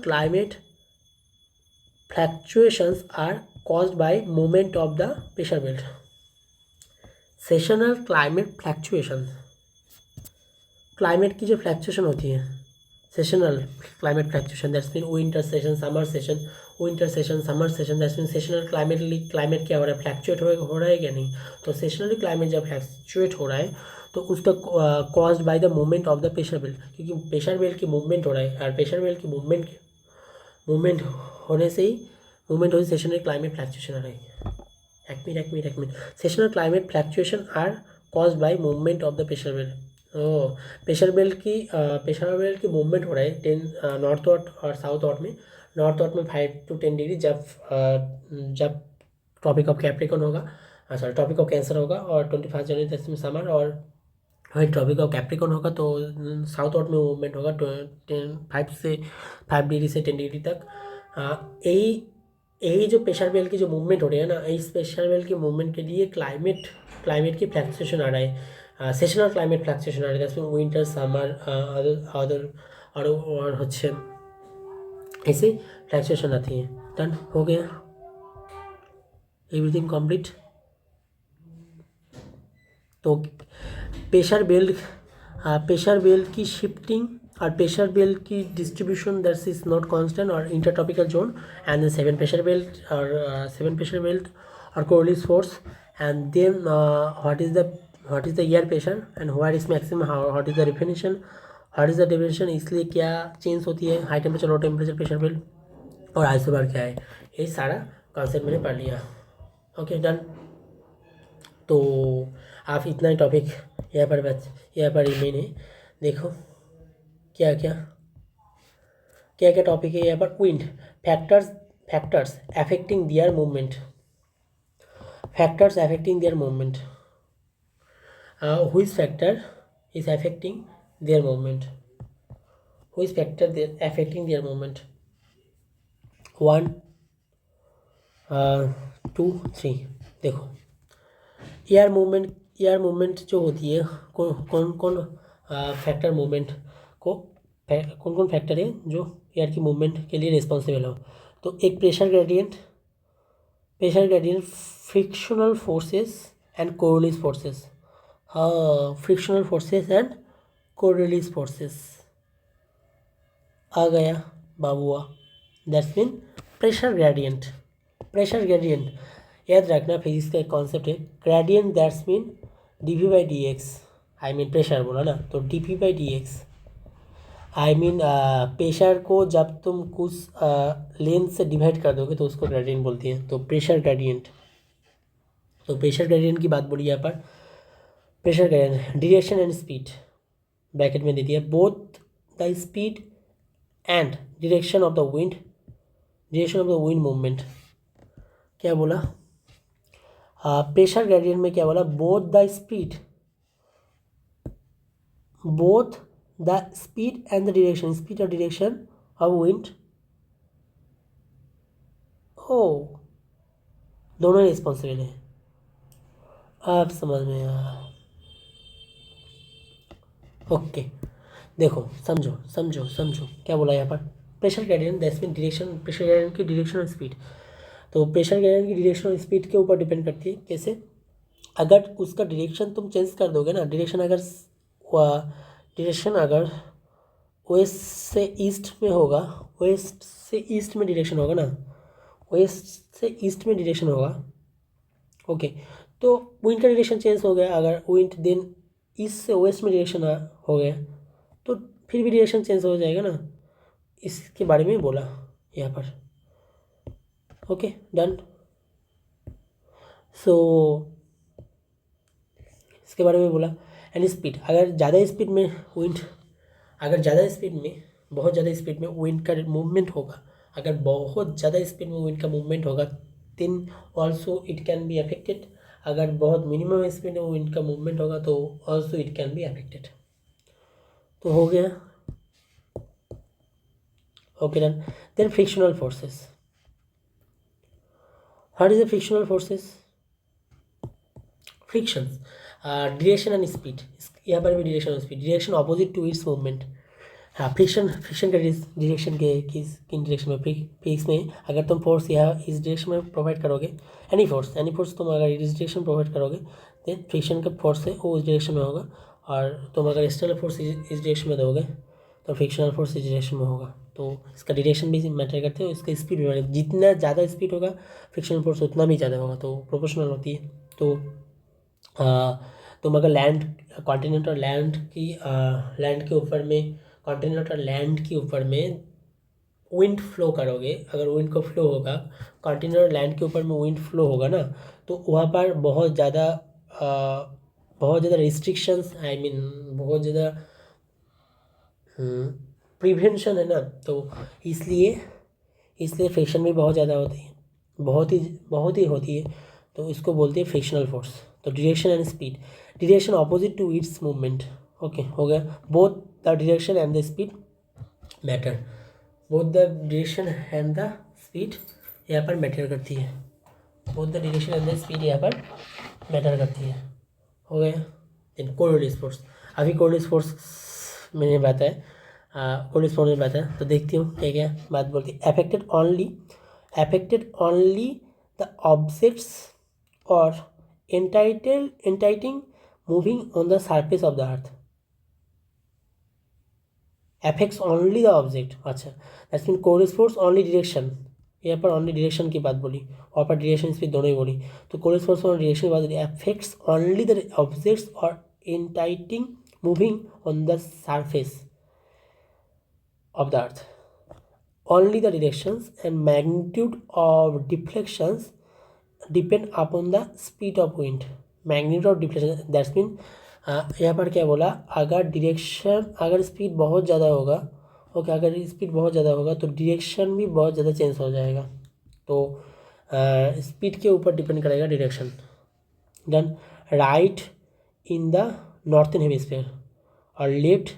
climate fluctuations are caused by movement of the pressure belt. Seasonal climate fluctuations climate की जो फ्लैक्चुएशन होती है, sessional climate fluctuation, that's mean winter session, summer session, winter session, summer session, that's mean sessional climate क्या हो रहा है, फ्लैक्चुएट हो रहा है क्या नहीं। तो सेशनली क्लाइमेट जब फ्लैक्चुएट हो रहा है तो उसका caused by the movement of the pressure belt, क्योंकि प्रेशर बेल्ट की मूवमेंट हो रहा है, और प्रेशर बेल्ट की मूवमेंट होने से ही सेशनल क्लाइमेट फ्लैक्चुएशन आ रही है। एक minute seasonal climate fluctuation are caused by movement of the pressure belt. Pressure belt की मूवमेंट हो रहा है 10 नॉर्थ और साउथ में। नॉर्थ में 5 to 10 डिग्री जब ट्रॉपिक ऑफ कैप्रिकॉन होगा, ट्रॉपिक ऑफ कैंसर होगा, और 21 जनवरी तक में समर, और वही ट्रॉपिक ऑफ कैप्रिकॉन होगा तो साउथ में मूवमेंट होगा 5 डिग्री से 10 डिग्री तक। यही जो प्रेशर बेल्ट की जो मूवमेंट हो रही है ना, इस प्रेशर बेल्ट की मूवमेंट के लिए क्लाइमेट की फ्लैक्चुएशन आ रहा है, सेशनल क्लाइमेट फ्लैक्चुएशन आ रहा है, जिसमें विंटर समर अदर और হচ্ছে ऐसे फ्लैक्चुएशन आती है। डन हो गया, एवरीथिंग कंप्लीट। तो प्रेशर बेल्ट की शिफ्टिंग और प्रेशर बेल्ट की distribution that is not constant और intertropical zone, and then 7 pressure belt और Coriolis force, and then what is the air pressure and what is maximum, what is the definition, इसलिए क्या चेंज होती है, high temperature low temperature pressure belt, और आइसोबार क्या है, ये सारा कॉन्सेप्ट मैंने पढ़ लिया। Okay done. तो आप इतना ही टॉपिक यहाँ पर रिमेन है। देखो क्या टॉपिक है यहाँ पर। Wind factors affecting there movement, which factor is affecting their movement, 1 2 3। देखो एयर मूवमेंट जो होती है, कौन फैक्टर मूवमेंट को, कौन फैक्टर है जो एयर की मूवमेंट के लिए रिस्पॉन्सिबल हो। तो एक pressure gradient, frictional forces and Coriolis forces, frictional forces and Coriolis forces आ गया बाबुआ, दैट्स मीन प्रेशर ग्रेडियंट। याद रखना फिजिक्स का एक कॉन्सेप्ट है, gradient that's mean dv by D x, I mean pressure बोला ना, तो dp by D x, I mean pressure को जब तुम कुछ लेंथ से डिवाइड कर दोगे तो उसको ग्रेडियंट बोलती हैं। तो प्रेशर ग्रेडियंट की बात बोली यहाँ पर। Pressure gradient, direction and speed bracket में दे दिया, both the speed and direction of the wind movement. क्या बोला प्रेशर ग्रेडियंट में, क्या बोला, both the speed and the direction, speed और डायरेक्शन ऑफ विंड, दोनों रिस्पॉन्सिबल है। आप समझ में आया? ओके देखो समझो क्या बोला यहाँ पर। Pressure gradient that's mean direction, pressure gradient की डायरेक्शन और स्पीड। तो प्रेशर ग्रेडियंट की डायरेक्शन और स्पीड के ऊपर डिपेंड करती है। कैसे? अगर उसका डायरेक्शन तुम चेंज कर दोगे ना, डायरेक्शन अगर वेस्ट से ईस्ट में होगा, वेस्ट से ईस्ट में डायरेक्शन होगा, ओके, तो विंड का डायरेक्शन चेंज हो गया। अगर विंड देन ईस्ट से वेस्ट में डायरेक्शन हो गया तो फिर भी डायरेक्शन चेंज हो जाएगा ना, इसके बारे में बोला यहाँ पर। Okay done. सो इसके बारे में बोला। एंड स्पीड, अगर बहुत ज़्यादा स्पीड में विंड का मूवमेंट होगा, then also it can be affected. अगर बहुत मिनिमम स्पीड में विंड का मूवमेंट होगा तो also it can be affected. तो हो गया। Okay done. Then frictional forces. What is the frictional forces? Frictions, direction and speed. यहाँ पर भी डायरेक्शन और speed, direction opposite to its movement. हाँ, फ्रिक्शन का डायरेक्शन के किन डायरेक्शन में, फिजिक्स में अगर तुम फोर्स यहाँ इस डायरेक्शन में प्रोवाइड करोगे, एनी फोर्स तुम अगर इस डायरेक्शन प्रोवाइड करोगे, देन फ्रिक्शन का फोर्स है वो उस डायरेक्शन में होगा, और तुम अगर एक्सटर्नल फोर्स इस डायरेक्शन में दोगे तो फ्रिक्शनल फोर्स इस डायरेक्शन में होगा, तो इसका डायरेक्शन भी मैटर करते हैं, इसका स्पीड भी मैटर, जितना ज़्यादा स्पीड होगा फ्रिक्शनल फोर्स उतना भी ज़्यादा होगा, तो प्रोपोर्शनल होती है। तो तुम अगर लैंड कॉन्टिनेंटल लैंड के ऊपर में कॉन्टिनेंटल लैंड के ऊपर में विंड फ्लो करोगे, अगर विंड का फ्लो होगा कॉन्टिनेंटल लैंड के ऊपर में विंड फ्लो होगा ना, तो वहाँ पर बहुत ज़्यादा रिस्ट्रिक्शंस, आई मीन बहुत ज़्यादा प्रिवेंशन है ना, तो इसलिए फ्रिक्शन भी बहुत ज़्यादा होती है, बहुत ही होती है, तो इसको बोलते हैं फ्रिक्शनल फोर्स। तो direction and speed, direction opposite to its movement, okay हो गया, both the direction and the speed matter, both the direction and the speed यहाँ पर मैटर करती है, both the direction and the speed यहाँ पर मैटर करती है, हो गया। देन कोऑर्डिनेट फोर्स, अभी कोऑर्डिनेट फोर्स मैंने बताया, कोऑर्डिनेट फोर्स में बताया, तो देखती हूँ क्या क्या बात बोलती है। अफेक्टेड ओनली द ऑब्जेक्ट्स और entitled moving on the surface of the earth, affects only the object, अच्छा that's mean coordinate only direction, यहाँ पर ओनली डायरेक्शन की बात बोली और पर डायरेक्शन स्पीड दोनों ही बोली, तो कोऑर्डिनेट फोर्स और डायरेक्शन की बात बोली, अफेक्ट्स ओनली द ऑब्जेक्ट्स और entitled moving on the surface of the earth, only the directions and magnitude of deflections depend upon the speed of wind, magnitude of deflection, that's mean यहाँ पर क्या बोला, अगर स्पीड बहुत ज़्यादा होगा, ओके अगर स्पीड बहुत ज़्यादा होगा तो डायरेक्शन भी बहुत ज़्यादा चेंज हो जाएगा, तो स्पीड के ऊपर डिपेंड करेगा direction. Done, right in the northern hemisphere और left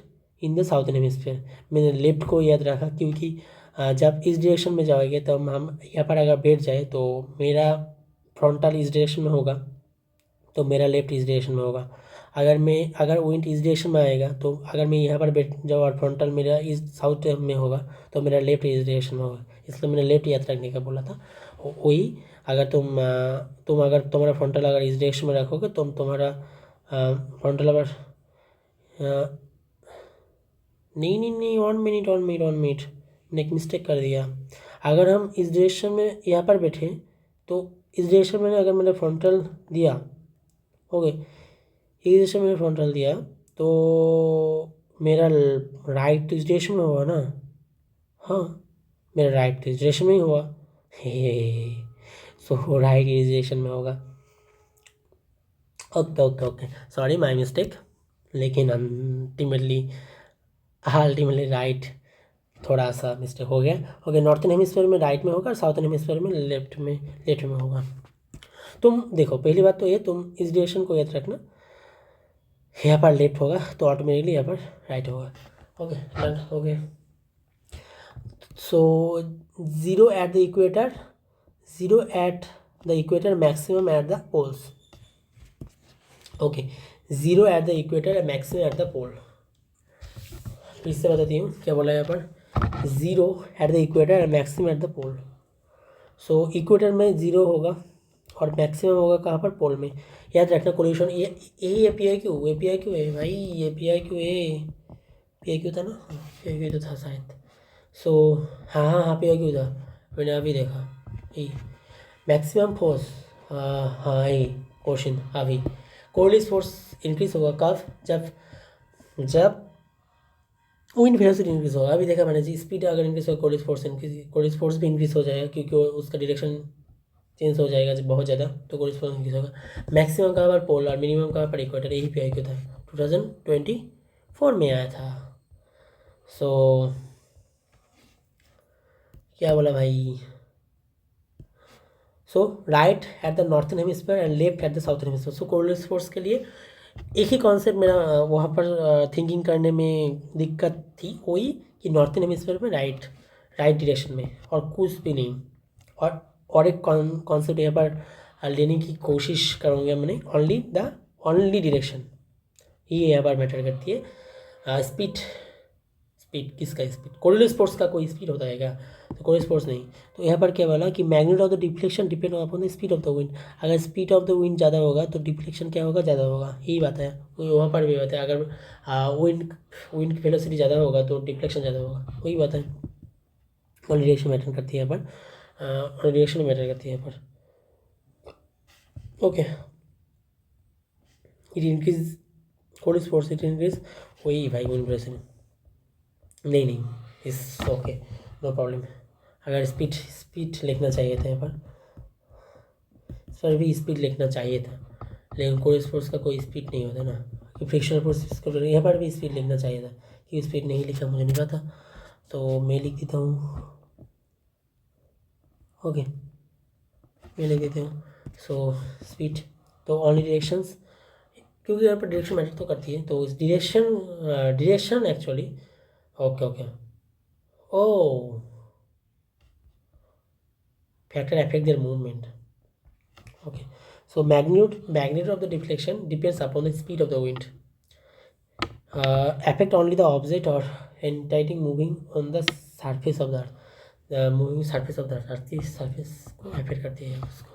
in the southern hemisphere, मैंने लेफ्ट को याद रखा क्योंकि जब इस डायरेक्शन में जाओगे तो हम यहाँ पर अगर बैठ जाए तो मेरा फ्रंटल इस डायरेक्शन में होगा तो मेरा लेफ्ट इस डायरेक्शन में होगा, अगर विंड इस डायरेक्शन में आएगा तो अगर मैं यहाँ पर बैठ जाऊँ और फ्रंटल मेरा इस साउथ में होगा तो मेरा लेफ्ट इस डायरेक्शन में होगा, इसलिए मैंने लेफ्ट याद रखने का बोला था। वही अगर तुम अगर तुम्हारा फ्रंटल अगर इस डायरेक्शन में रखोगे तो तुम्हारा फ्रंटल अगर नहीं 1 मिनट मैंने एक मिस्टेक कर दिया, अगर हम इस डायरेक्शन में यहाँ पर बैठे तो इस डायरेक्शन में अगर मैंने फ्रंटल दिया, ओके इस डायरेक्शन में फ्रंटल दिया तो मेरा राइट इस डायरेक्शन में हुआ ना, हाँ मेरा राइट इस डायरेक्शन में ही हुआ, सो राइट इस डायरेक्शन में होगा, ओके सॉरी माय मिस्टेक, लेकिन अल्टीमेटली राइट थोड़ा सा मिस्टेक हो गया, ओके नॉर्थन हेमिस्फीयर में राइट में होगा और साउथन हेमिस्फीयर में लेफ्ट में होगा। तुम देखो पहली बात तो ये, तुम इस डायरेक्शन को याद रखना, यहाँ पर लेफ्ट होगा तो ऑटोमेटिकली यहाँ पर राइट होगा, ओके डन हो गया। So zero at the equator maximum at the poles, okay zero at the equator maximum at the pole, फिर से बताती हूँ क्या बोला यहाँ पर, zero at the equator and maximum at the pole. So equator में जीरो होगा और मैक्सिमम होगा कहाँ पर, पोल में। याद रखना कोलिशन ए एपीआई क्यू है भाई, एपीआई क्यू था ना, एपीआई क्यू तो था शायद, सो हाँ एपीआई क्यू था, मैंने अभी देखा ये मैक्सिमम फोर्स, हाँ ये क्वेश्चन अभी कोलिस फोर्स इंक्रीज होगा कब, जब विंड वेलोसिटी इंक्रीज होगा, अभी देखा मैंने जी स्पीड अगर इंक्रीज होगा कोलिस फोर्स भी इंक्रीज हो जाएगा क्योंकि उसका डायरेक्शन चेंज हो जाएगा जब बहुत ज़्यादा, तो कोलिस फोर्स इंक्रीज होगा। मैक्सिमम कहाँ पर, पोल, और मिनिमम कहाँ पर, इक्वेटर, यही पे क्यों था 2024 में आया था। सो क्या बोला भाई, so right at the northern hemisphere and left at the southern hemisphere. So Coriolis force के लिए एक ही कॉन्सेप्ट मेरा वहाँ पर थिंकिंग करने में दिक्कत थी, वही कि नॉर्थन हेमिस्फीयर में राइट डायरेक्शन में और कुछ भी नहीं, और एक कॉन्सेप्ट यहाँ पर लेने की कोशिश करूँगा मैंने, ओनली डायरेक्शन ये यहाँ पर मैटर करती है। स्पीड, किसका स्पीड? कोरिलेट फोर्स का कोई स्पीड होता है क्या? तो कोरिलेट फोर्स नहीं। तो यहाँ पर क्या बोला कि magnitude of the deflection depend upon the speed of the wind. अगर स्पीड ऑफ द विंड ज़्यादा होगा तो डिफ्लेक्शन क्या होगा? ज़्यादा होगा। यही बात है, वहाँ पर भी बात है। अगर विंड विंड की वेलोसिटी ज़्यादा होगा तो डिफ्लेक्शन ज़्यादा होगा, वही बात है। और डायरेक्शन मैटर करती है यहाँ पर, डायरेक्शन मैटर करती है यहाँ पर। Okay, it increase correlate force, it increase, वही भाई विंड वेलोसिटी। नहीं, इस ओके, नो प्रॉब्लम। अगर स्पीड लिखना चाहिए था यहाँ पर, इस पर भी स्पीड लिखना चाहिए था, लेकिन कोई फोर्स का कोई स्पीड नहीं होता ना, कि फ्रिक्शनल फोर्स इसको यहाँ पर भी स्पीड लिखना चाहिए था, कि स्पीड नहीं लिखा, मुझे नहीं पता, तो मैं लिख देता हूँ। ओके, मैं लिख देता हूँ। सो स्पीड, तो ओनली डायरेक्शंस, क्योंकि यहाँ पर डायरेक्शन मैटर तो करती है, तो डायरेक्शन एक्चुअली, ओके, ओ factor affect their movement. Okay, so magnitude of the deflection depends upon the speed of the wind. Affect only the object or entity moving on the surface of the earth. The moving surface of the earth की surface को affect करती है उसको।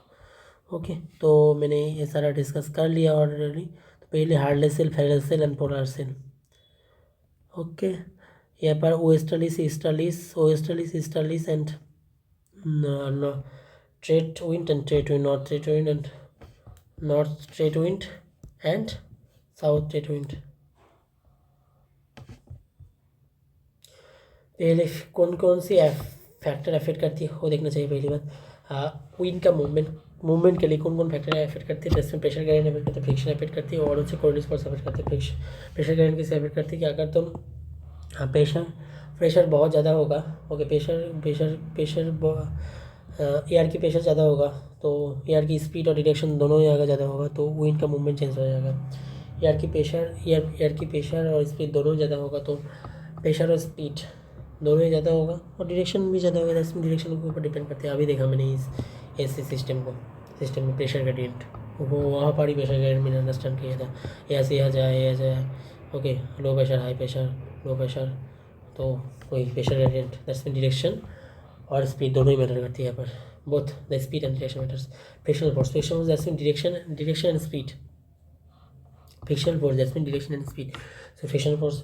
ओके, तो मैंने ये सारा डिस्कस कर लिया ऑलरेडी। तो पहले Hadley cell, Ferrel cell and polar cell. Okay, यहाँ पर westerlies, easterlies and trade wind and trade wind, north trade wind and south trade wind। पहले कौन कौन सी फैक्टर अफेक्ट करती है वो देखना चाहिए। पहली बात, विंड का मूवमेंट के लिए कौन कौन फैक्टर अफेक्ट करती है? जिसमें प्रेशर ग्रेडियंट अफेक्ट करते हैं, फ्रिक्शन अफेक्ट करती है, और उससे कोरिलेट फोर्स अफेक्ट करते हैं। प्रेशर ग्रेडियंट किससे अफेक्ट करती है कि अगर तुम प्रेशर बहुत ज़्यादा होगा, ओके, एयर की प्रेशर ज़्यादा होगा तो एयर की स्पीड और डायरेक्शन दोनों ही अगर ज़्यादा होगा तो विंड का मूवमेंट चेंज हो जाएगा। एयर की प्रेशर और स्पीड दोनों ज़्यादा होगा तो प्रेशर और स्पीड दोनों ही ज़्यादा होगा, और डायरेक्शन भी ज़्यादा होगा। इसमें डायरेक्शन के ऊपर डिपेंड करते हैं। अभी देखा मैंने इस ऐसे सिस्टम में प्रेशर ग्रेडियंट, वो वहाँ पर ही प्रेशर ग्रेडियंट मैंने अंडरस्टैंड किया था। यहाँ से यहाँ जाए, ओके, लो pressure, high pressure, low pressure, तो वही pressure gradient, that's mean direction और स्पीड दोनों ही मैटर करती है यहाँ पर, both the speed and direction matters. Frictional force that's mean direction and speed. Frictional force that's mean direction and speed. So frictional force,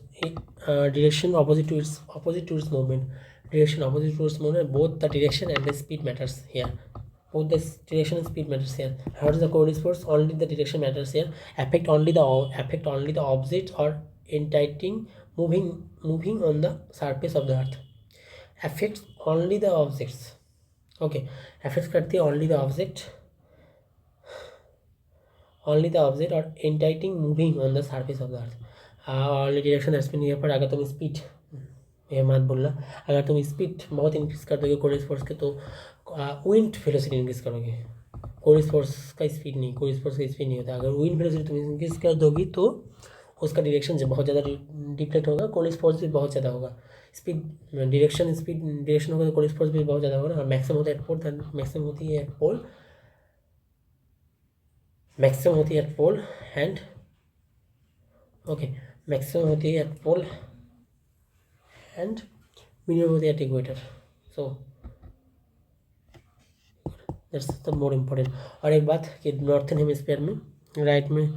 direction opposite to its movement. Direction opposite to its movement. Both the direction and the speed matters here. Both the direction and speed matters here. How does the coordinate force? Only the direction matters here. Affect only the object or entity moving on the surface of the earth. Affects only the objects. Okay. Affects करती है only the object or entity moving on the surface of the earth. Only direction that's mean यहाँ पर अगर तुम स्पीड, ये मत बोलना, अगर तुम स्पीड बहुत इंक्रीज कर दोगे कोरिलेट फोर्स के तो विंड वेलोसिटी इंक्रीज करोगे। कोरिलेट फोर्स का स्पीड नहीं होता। अगर विंड वेलोसिटी तुम इंक्रीज कर दोगी तो उसका डायरेक्शन जब बहुत ज़्यादा डिफ्लेक्ट होगा, कोरिलेट फोर्स भी बहुत ज़्यादा होगा। डायरेक्शन होगा तो कोरिलेट फोर्स भी बहुत ज़्यादा होगा ना। मैक्सिमम होता है एट पोल, मैक्सिमम होती है at pole and okay, maximum होती है एट पोल एंड मिनिमम होती है at equator. So that's the more important. और एक बात कि नॉर्थन हेमिस्फीयर में राइट में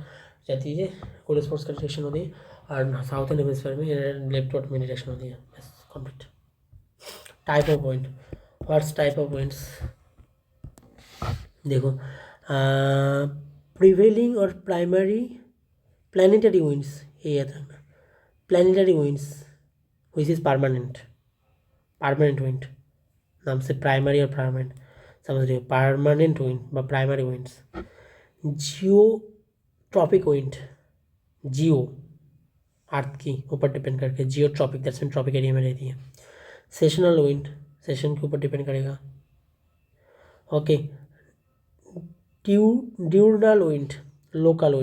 जाती है कोरिलेट फोर्स का डायरेक्शन होती है, और साउथर्न हेमिस्फीयर में लेफ्ट में डायरेक्शन होती है। बस complete. Type of wind, what's type of winds? देखो, प्रिवेलिंग और प्राइमरी प्लानिटरी विंड्स, ये याद रखना। Planetary winds which is permanent wind, नाम से प्राइमरी और परमानेंट समझ रहे हो। परमानेंट विंड व primary winds. Geotropic wind, geo earth की ऊपर डिपेंड करके, geotropic that's mean tropic area में रहती है। सेशनल विंड, सेशन के ऊपर डिपेंड करेगा। Okay, diurnal wind, local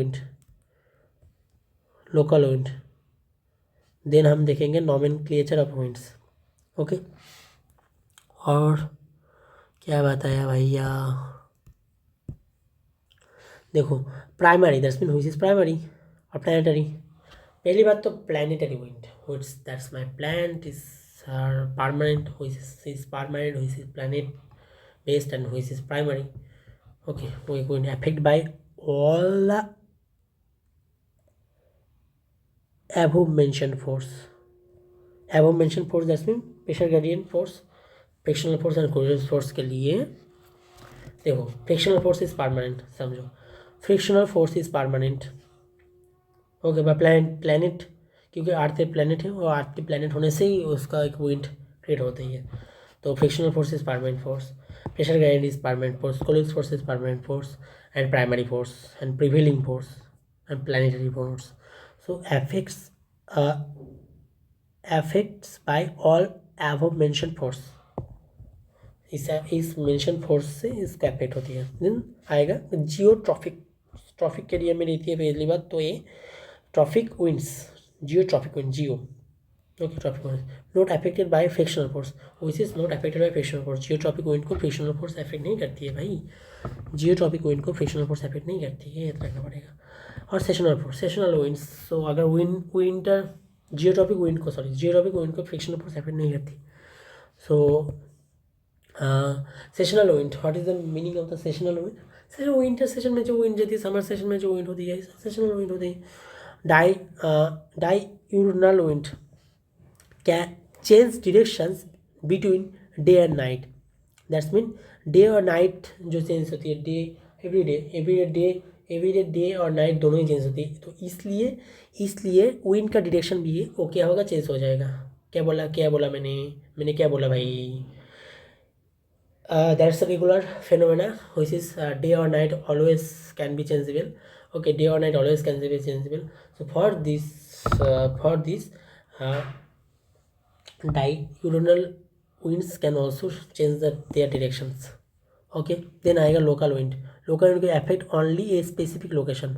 wind. Then हम देखेंगे नॉमेनक्लेचर ऑफ विंड्स। ओके, और क्या बताया भैया? देखो, primary that's mean which is primary और प्लानिटरी। पहली बात तो planetary wind, which that's my planet is permanent, which is permanent, which is planet based and which is primary. Okay, we're going to affect by all the above mentioned force. Above mentioned force that's mean pressure gradient force, frictional force and Coriolis force के लिए देखो frictional force is permanent, समझो frictional force is permanent. Okay by planet, क्योंकि अर्थ पे प्लैनेट है और अर्थ के प्लैनेट होने से ही उसका एक विंड क्रिएट होती है. तो frictional force is permanent force, pressure gradient is permanent force, Coriolis force is permanent force and primary force and prevailing force and planetary force. So affects by all above mentioned force. इस मेंशन फोर्स से इसका अफेक्ट होती है. देन आएगा जियोट्रॉफिक. ट्रॉफिक के लिए में रहती है पहली बात तो ये trophic winds, geostrophic wind, geo. Okay, trophic wind not affected by frictional force, which is not affected by frictional force. Geostrophic wind को फ्रिक्शनल फोर्स अफेक्ट नहीं करती है भाई, जियोट्रॉपिक विंड को फ्रिक्शनल फोर्स अफेक्ट नहीं करती है, याद रखना पड़ेगा. और seasonal force, seasonal winds. So अगर विंटर जियोट्रॉपिक विंड को फ्रिक्शनल फोर्स अफेक्ट नहीं करती. So seasonal wind, what is the meaning of the sessional wind? Session winter session में जो विंड जाती है, समर सेशन में जो विंड होती है सेशनल विंड होती है. Diurnal wind can change directions between day and night. That's mean day और नाइट जो चेंज होती है, डे एवरी डे और नाइट दोनों ही चेंज होती है. तो इसलिए विंड का डायरेक्शन भी है वो क्या होगा, चेंज हो जाएगा. क्या बोला मैंने क्या बोला भाई? That's regular phenomena which is day और night always can be changeable. Okay, day और night always can be changeable. So for this diurnal winds can also change their directions. Okay, then आएगा local wind. Local wind will affect only a specific location,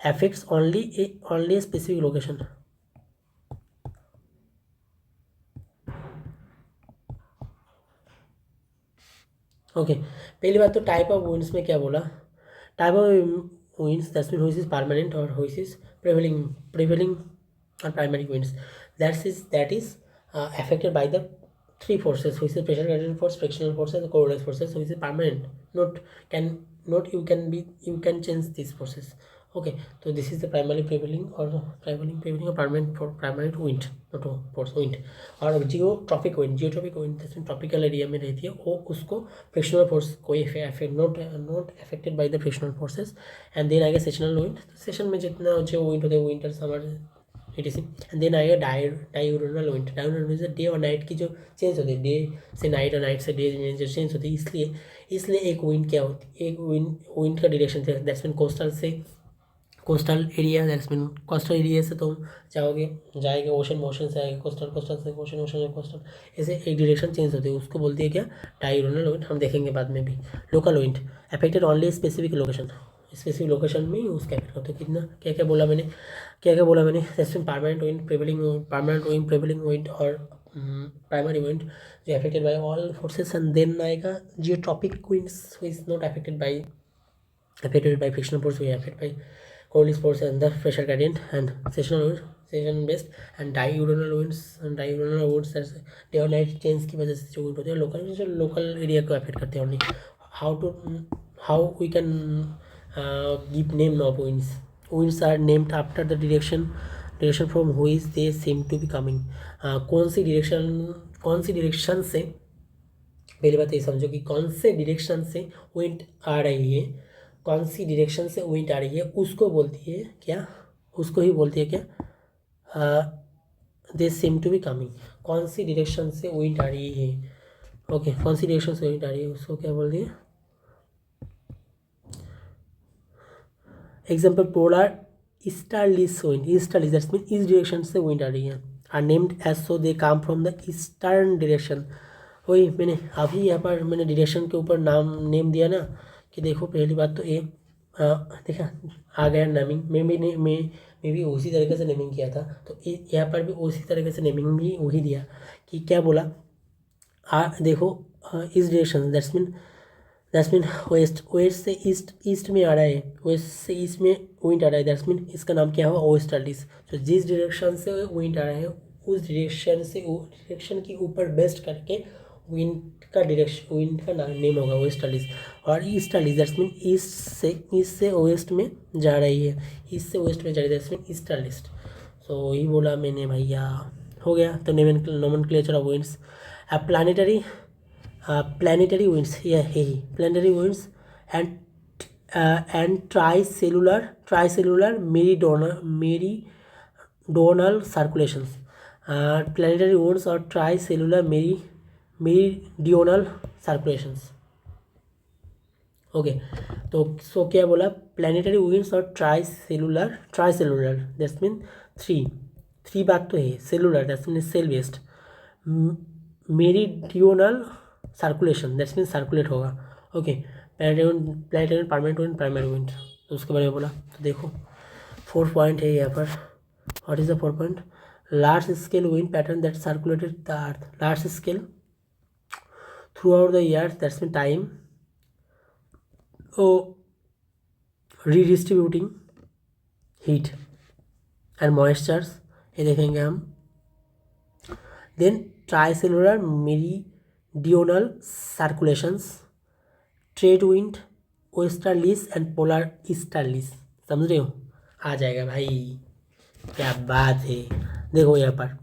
affects only a specific location. Okay, पहली बात तो टाइप ऑफ विंड्स में क्या बोला? Type of winds that's mean which is permanent और व्हिच इज प्रिवेलिंग और primary winds that is affected by the three forces, which is pressure gradient force, frictional forces, and Coriolis forces, which is permanent. You can change these forces. Okay, so this is the primarily prevailing or permanent for permanent wind, not force wind. और जियोट्रॉपिक विंड जिसमें ट्रॉपिकल एरिया में रहती है वो उसको फ्रिक्शनल फोर्स कोई affect not affected by the frictional forces. And then आएगा सेशनल विंड. सेशन में जितना जो विंड होते हैं winter summer etc. And then आएगा डायurnal विंड. डायurnal विंड से डे और नाइट की जो चेंज होती है, डे से नाइट और नाइट से डे में जो चेंज होती है, इसलिए एक विंड क्या होती है, एक विंड का direction that's mean coastal area से तुम जाएंगे ओशन से आएगा कोस्टल से ओशन से कोस्टल, ऐसे एक डायरेक्शन चेंज होती है, उसको बोलती है क्या, डायurnal विंड. हम देखेंगे बाद में भी. Local wind affected only specific location में उसका अफेक्ट होता है. कितना क्या बोला मैंने जैसे परमानेंट विंड प्रिवेलिंग विंड और प्राइमरी विंड जो affected by all forces. And then आएगा geostrophic winds which is not affected by frictional force, we affected by Coriolis force and the pressure gradient. And session based and diurnal winds day और नाइट चेंज की वजह से जो विंड होती है लोकल एरिया को अफेक्ट करते हैं. Only how we can give name of winds are named after the direction from which they seem to be coming. कौन सी डायरेक्शन से, पहली बात ये समझो कि कौन से डायरेक्शन से विंड आ रही है, उसको बोलती है क्या, दे सेम टू बी कमिंग. कौन सी डायरेक्शन से विंड आ रही है, ओके, कौन सी डायरेक्शन से विंड आ रही है उसको क्या बोलती है. Example polar easterlies wind, that's mean east direction से विंड आ रही है, are named as so they come from the eastern direction. वही मैंने अभी यहाँ पर डायरेक्शन के ऊपर नेम दिया ना कि देखो पहली बात तो ये देखा आ गया नेमिंग. मैं भी उसी तरीके से नेमिंग किया था, तो यहाँ पर भी उसी तरीके से नेमिंग भी वही दिया कि क्या बोला. देखो इस direction that's mean that's mean west, west से ईस्ट, ईस्ट में आ रहा है, वेस्ट से ईस्ट में विंड आ रहा है, दैट्स मीन इसका नाम क्या हुआ, वेस्टर्लीज। तो जिस डायरेक्शन से विंड आ रहा है उस डायरेक्शन से, डायरेक्शन के ऊपर बेस्ट करके विंड का डायरेक्शन, विंड का नेम होगा वेस्टर्लीज। और ईस्टर्लीज दैट्स मीन ईस्ट से वेस्ट में जा रही है, ईस्ट से वेस्ट में जा रही है, दैट्स मीन ईस्टर्लीज। सो वही बोला मैंने भैया, हो गया। तो nomenclature of winds, planetary winds, यही planetary winds and tricellular meridional circulations, planetary winds और ट्राइसेलुलर मेरीडियोनल सर्कुलेशंस। ओके, तो सो क्या बोला, प्लानिटरी विंड्स और ट्राइसेलुलर दैट्स मीन थ्री बात तो है, cellular that's mean cell based, meridional circulation that's mean circulate होगा। Okay, planetary permanent wind, primary wind, तो उसके बारे में बोला। तो देखो 4 पॉइंट है यहाँ पर। What is the 4 point? Large scale wind pattern that circulated the earth, large scale throughout the year that's mean time, redistributing heat and moistures, ये देखेंगे हम। Then tricellular meridional circulations, trade wind, westerlies and polar easterlies. समझ रहे हो? आ जाएगा भाई, क्या बात है। देखो यहाँ पर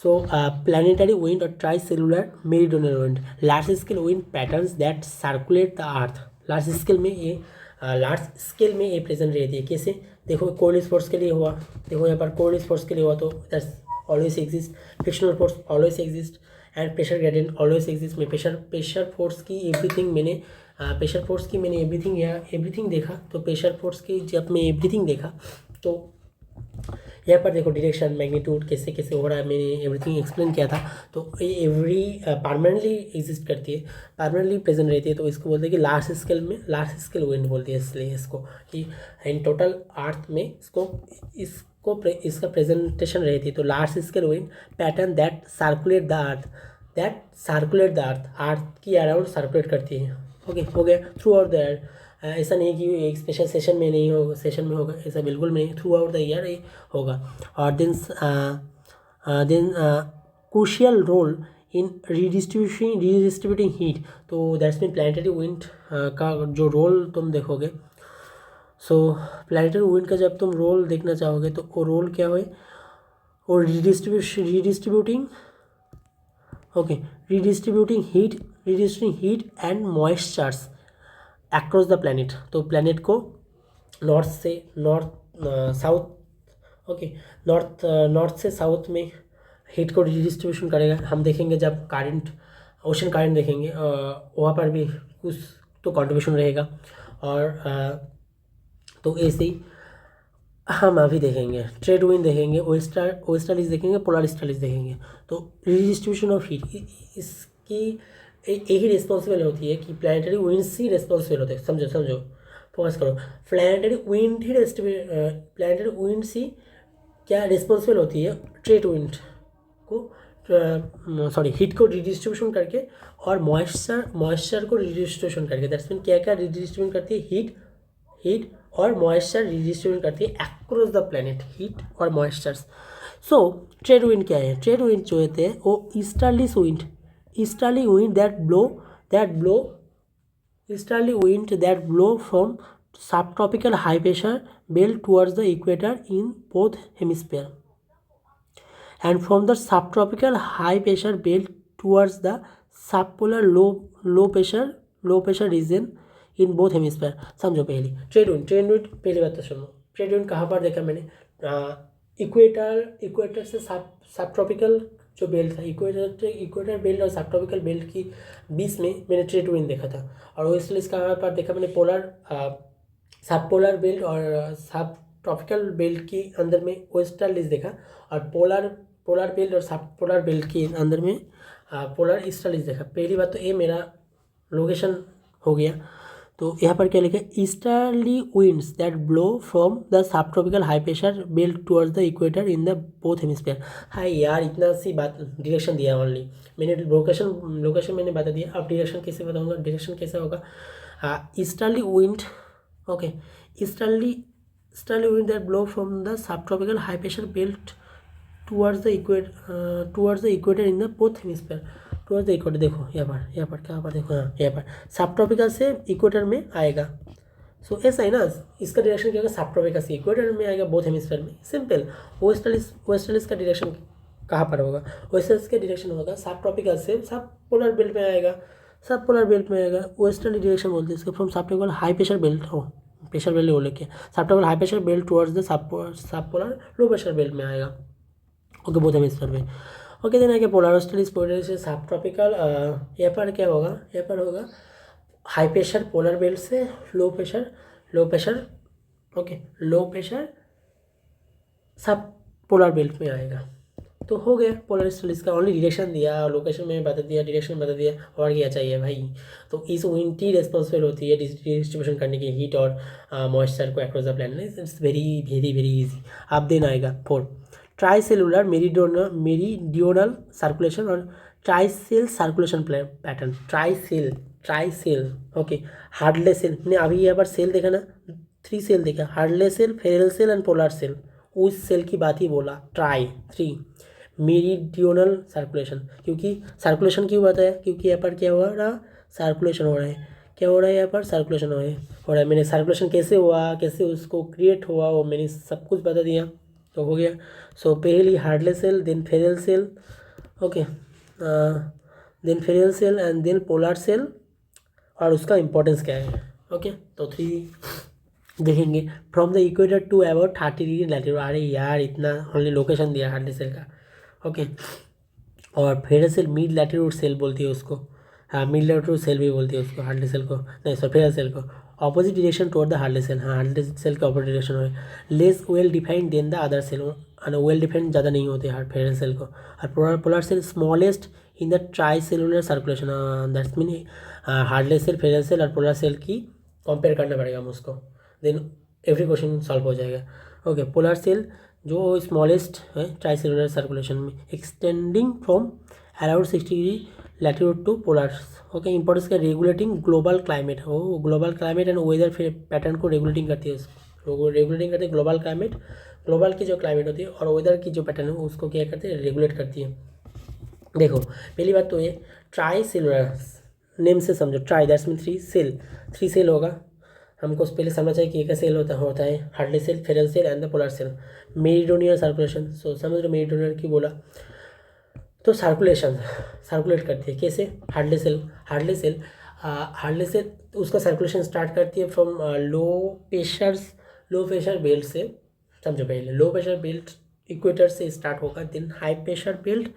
सो प्लानिटरी विंड और tricellular meridional wind, large scale wind patterns that circulate the earth. Large scale में ये प्रेजेंट रहती है। कैसे? देखो कोल्ड स्पोर्ट्स के लिए हुआ, देखो यहाँ पर कोल्ड स्पोर्ट्स के लिए हुआ तो that's always exist, frictional force always exist and pressure gradient always exist. में प्रेशर फोर्स की मैंने एवरीथिंग देखा। तो प्रेशर फोर्स की जब मैं एवरीथिंग देखा तो यहाँ पर देखो डायरेक्शन, मैग्नीट्यूड कैसे कैसे हो रहा है, मैंने एवरीथिंग एक्सप्लेन किया था। तो ये एवरी परमानेंटली एग्जिस्ट करती है, परमानेंटली प्रेजेंट रहती है। तो इसको बोलते हैं कि लार्ज स्केल विंड बोलती है। इसलिए इसको कि इन टोटल अर्थ में इसका प्रेजेंटेशन रहती है। तो large scale wind pattern that circulate the अर्थ की अराउंड सर्कुलेट करती है। ओके, हो गया। थ्रू आउट द ईयर, ऐसा नहीं कि एक स्पेशल सेशन में नहीं होगा, सेशन में होगा, ऐसा बिल्कुल नहीं, थ्रू आउट द ईयर होगा। और then crucial role in redistributing heat. तो दैट्स मीन प्लानिटरी विंड का जो रोल तुम देखोगे, सो प्लानिटरी विंड का जब तुम रोल देखना चाहोगे तो वो रोल क्या हो, और redistributing heat and moistures across the planet. तो प्लैनेट को नॉर्थ से साउथ में हीट को रिडिस्ट्रीब्यूशन करेगा। हम देखेंगे जब ओशन करंट देखेंगे, वहाँ पर भी कुछ तो कंट्रीब्यूशन रहेगा। और तो ऐसे ही हम अभी देखेंगे ट्रेड विंड देखेंगे, वेस्टर्लीज देखेंगे, पोलर ईस्टर्लीज देखेंगे। तो रिडिस्ट्रीब्यूशन ऑफ हीट इसकी यही रिस्पॉन्सिबल होती है कि प्लानिटरी विंड्स ही रिस्पॉन्सिबल होते हैं। समझो, फोकस करो। प्लानिटरी विंड्स ही क्या रिस्पॉन्सिबल होती है, ट्रेड विंड को हीट को रिडिस्ट्रीब्यूशन करके और मॉइस्चर को रिडिस्ट्रीब्यूशन करके। दैट्स मीन क्या रिडिस्ट्रीब्यूशन करती है, हीट और मॉइस्चर रिडिस्ट्रीब्यूट करती है अक्रॉस द प्लैनेट, हीट और मॉइस्चर्स। सो ट्रेड विंड क्या है? ट्रेड विंड जो होते हैं वो easterly wind that blow from subtropical high pressure belt towards the equator in both hemisphere, and from the subtropical high pressure belt towards the subpolar low pressure region in both hemisphere. समझो पहली ट्रेड विंड पहली बात तो सुनो। ट्रेड विंड कहाँ पर देखा मैंने? इक्वेटर से सब ट्रॉपिकल जो बेल्ट था, इक्वेटर बेल्ट और सब ट्रॉपिकल बेल्ट की बीच में मैंने ट्रेड विंड देखा था। और वेस्टर्लीज कहाँ पर देखा मैंने? सब पोलर बेल्ट और सब ट्रॉपिकल बेल्ट के अंदर में वेस्टर्लीज देखा, और पोलर बेल्ट और सब पोलर बेल्ट के अंदर में पोलर ईस्टर्लीज देखा। पहली बात तो ये मेरा लोकेशन हो गया। तो यहाँ पर क्या लिखा है, easterly winds that blow from the sub tropical high pressure belt towards the equator in the both hemisphere. हाँ यार, इतना सी बात, डायरेक्शन दिया ओनली, मैंने लोकेशन मैंने बता दिया। अब डायरेक्शन कैसे बताऊंगा, डायरेक्शन कैसा होगा, easterly wind, okay, easterly wind that blow from the sub tropical high pressure belt towards the equator in the both hemisphere, towards the equator. देखो यहाँ पर क्या पर देखो, हाँ यहाँ पर सब ट्रॉपिकल से इक्वेटर में आएगा। सो ऐसा है ना, इसका डायरेक्शन क्या होगा, सब ट्रॉपिकल से इक्वेटर में आएगा, बोथ हेमिस्फीयर में, सिंपल। वेस्टर्लिस का डायरेक्शन कहाँ पर होगा, वेस्टर्लिस का डायरेक्शन होगा सब ट्रॉपिकल से सब पोलर बेल्ट में आएगा, सब पोलर बेल्ट में आएगा। वेस्टर्ली डायरेक्शन बोलते हैं इसको, फ्रॉम सब ट्रॉपिकल हाई प्रेशर बेल्ट, हो प्रेशर बेल्ट बोले क्या, सब tropical high pressure belt towards the sub polar low pressure belt में आएगा, ओके, बोथ हेमिस्फीयर में। ओके, देन आगे पोलर वेस्टर्लिस पोलर से सब ट्रॉपिकल, यहाँ पर क्या होगा, यहाँ पर होगा हाई प्रेशर पोलर बेल्ट से low pressure, okay, low pressure सब पोलर बेल्ट में आएगा। तो हो गया पोलर वेस्टर्लिस का, ओनली डायरेक्शन दिया, लोकेशन में बता दिया, डायरेक्शन बता दिया, और क्या चाहिए भाई। तो इस विंड ही रिस्पॉन्सिबल होती है डिस्ट्रीब्यूशन करने की हीट और मॉइस्चर को across the planet. It's very very very easy. अब देन आएगा 4 ट्राइसेलुलर मेरीडियोनल सर्कुलेशन और ट्राइसेल सर्कुलेशन पैटर्न। ट्राइसेल, ओके, हार्डले सेल, ने अभी यहाँ पर सेल देखा ना, 3 सेल देखा, Hadley cell, Ferrel cell and polar cell, उस सेल की बात ही बोला, ट्राई 3 मेरीडियोनल सर्कुलेशन। क्योंकि सर्कुलेशन क्यों बताया, क्योंकि यहाँ पर क्या हो रहा, सर्कुलेशन हो रहा है, क्या हो रहा है यहाँ पर, सर्कुलेशन हो रहा है। मैंने सर्कुलेशन कैसे हुआ, कैसे उसको क्रिएट हुआ, वो मैंने सब कुछ बता दिया, तो हो गया। सो पहली Hadley cell, then Ferrel cell, okay, then Ferrel cell and then polar cell, और उसका इंपॉर्टेंस क्या है, ओके। तो 3 देखेंगे, from the equator to about 30 degree latitude. अरे यार, इतना ओनली लोकेशन दिया हार्डले सेल का, ओके। और Ferrel cell mid latitude cell बोलती है उसको, हाँ, मिड लैटिट्यूड सेल भी बोलती है उसको, हार्डले सेल को नहीं, सॉरी, फेरल सेल को। Opposite direction toward the Hadley cell, हाँ, हार्डले सेल का ऑपोजिट डायरेक्शन है, less well defined than the other cell, well defined ज़्यादा नहीं होते हार्ड फेरल सेल को। और polar cell smallest in the tricellular circulation, that's mean Hadley cell, Ferrel cell और पोलर सेल की कंपेयर करना पड़ेगा मुझको, देन एवरी क्वेश्चन सॉल्व हो जाएगा, ओके। पोलर सेल जो स्मॉलेस्ट है ट्राई सेलुलर सर्कुलेशन में, extending from around 60 degree latitude to polar, okay. Importance का रेगुलेटिंग ग्लोबल क्लाइमेट, वो global climate and weather pattern को रेगुलेटिंग करती है, उसको रेगुलेटिंग करती है, ग्लोबल क्लाइमेट, ग्लोबल की जो क्लाइमेट होती है और वेदर की जो पैटर्न है उसको क्या करते हैं, रेगुलेट करती है। देखो, पहली बात तो ये ट्राई सेलुलर, नेम से समझो, ट्राई दैट्स मीन 3 सेल होगा, हमको पहले समझना चाहिए कि एक सेल होता है Hadley cell, Ferrel cell and the polar cell. Meridional circulation, so समझ लो मेरीडोनियल की बोला, तो सर्कुलेट करती है कैसे, हार्डले सेल उसका सर्कुलेशन स्टार्ट करती है फ्रॉम लो प्रेशर बेल्ट से, समझो पहले लो प्रेशर बेल्ट इक्वेटर से स्टार्ट होगा, then high pressure belt,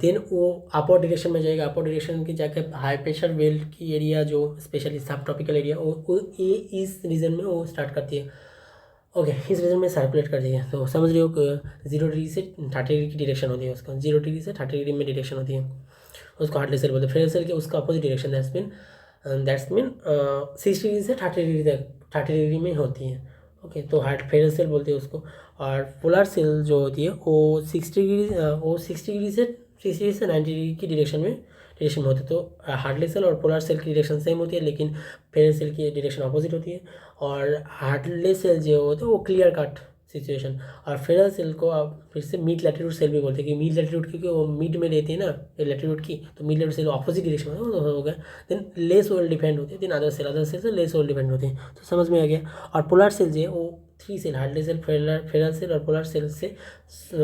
then वो अपर डायरेक्शन में जाएगा, अपर डायरेक्शन की जाकर हाई प्रेशर बेल्ट की एरिया जो स्पेशली सब ट्रॉपिकल एरिया, वो इस रीजन में वो स्टार्ट करती है, ओके, इस रीजन में सर्कुलेट करती है। तो समझ रहे हो 0 डिग्री से 30 डिग्री की डायरेक्शन होती है उसका, 0 डिग्री से 30 डिग्री में डायरेक्शन होती है, उसको हार्डले सेल बोलते हैं। फेरल सेल की उसका opposite direction, that's mean 60 degree से 30 डिग्री तक 30 डिग्री में होती है, ओके। तो फेरल सेल बोलते हैं उसको। और पोलर सेल जो होती है वो 60 डिग्री से 90 डिग्री की डायरेक्शन में होते हैं। तो हार्डले सेल और पोलर सेल की डायरेक्शन सेम होती है, लेकिन फेरल सेल की डायरेक्शन अपोजिट होती है। और हार्डले सेल जो होते हैं वो क्लियर कट सिचुएशन, और फेरल सेल को आप फिर से मिड लैटिट्यूड सेल भी बोलते हैं, कि मिड लैटिट्यूड क्योंकि वो मिड में रहती है ना लैटिट्यूड की, तो mid latitude cell opposite direction में हो गया। देन लेस वेल डिफाइंड होती है, देन अदर सेल से लेस वेल डिफाइंड होती है, तो समझ में आ गया। और पोलर सेल जो है वो 3 सेल, हार्डले सेल, फेरल सेल और पोलर सेल से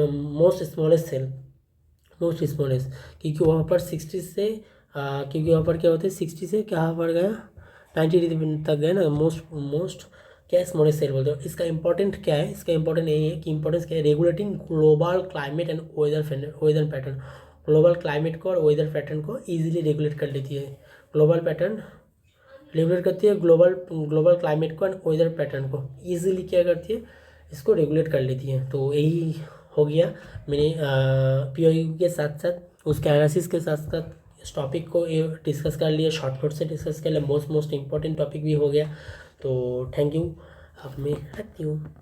मोस्ट स्मॉलेस्ट, क्योंकि वहाँ पर 60 से क्योंकि वहाँ पर क्या होते हैं 60 से कहाँ पर गया 90 डिग्री तक गए ना, मोस्ट क्या स्मॉलेस्ट सेल बोलते हो। इसका इंपॉर्टेंट क्या है, इसका इंपॉर्टेंट यही है कि इंपॉर्टेंस क्या है, regulating global climate and weather pattern, global climate को और वेदर पैटर्न को ईजिली रेगुलेट कर लेती है, ग्लोबल पैटर्न रेगुलेट करती है, ग्लोबल क्लाइमेट को एंड वेदर पैटर्न को ईजिली क्या करती है, इसको रेगुलेट कर लेती है। तो यही हो गया मैंने पीओयू के साथ साथ उसके एनालिसिस के साथ साथ इस टॉपिक को डिस्कस कर लिया, शॉर्ट नोट से डिस्कस कर लिया, मोस्ट इम्पॉर्टेंट टॉपिक भी हो गया। तो थैंक यू, अब मैं रखती हूँ।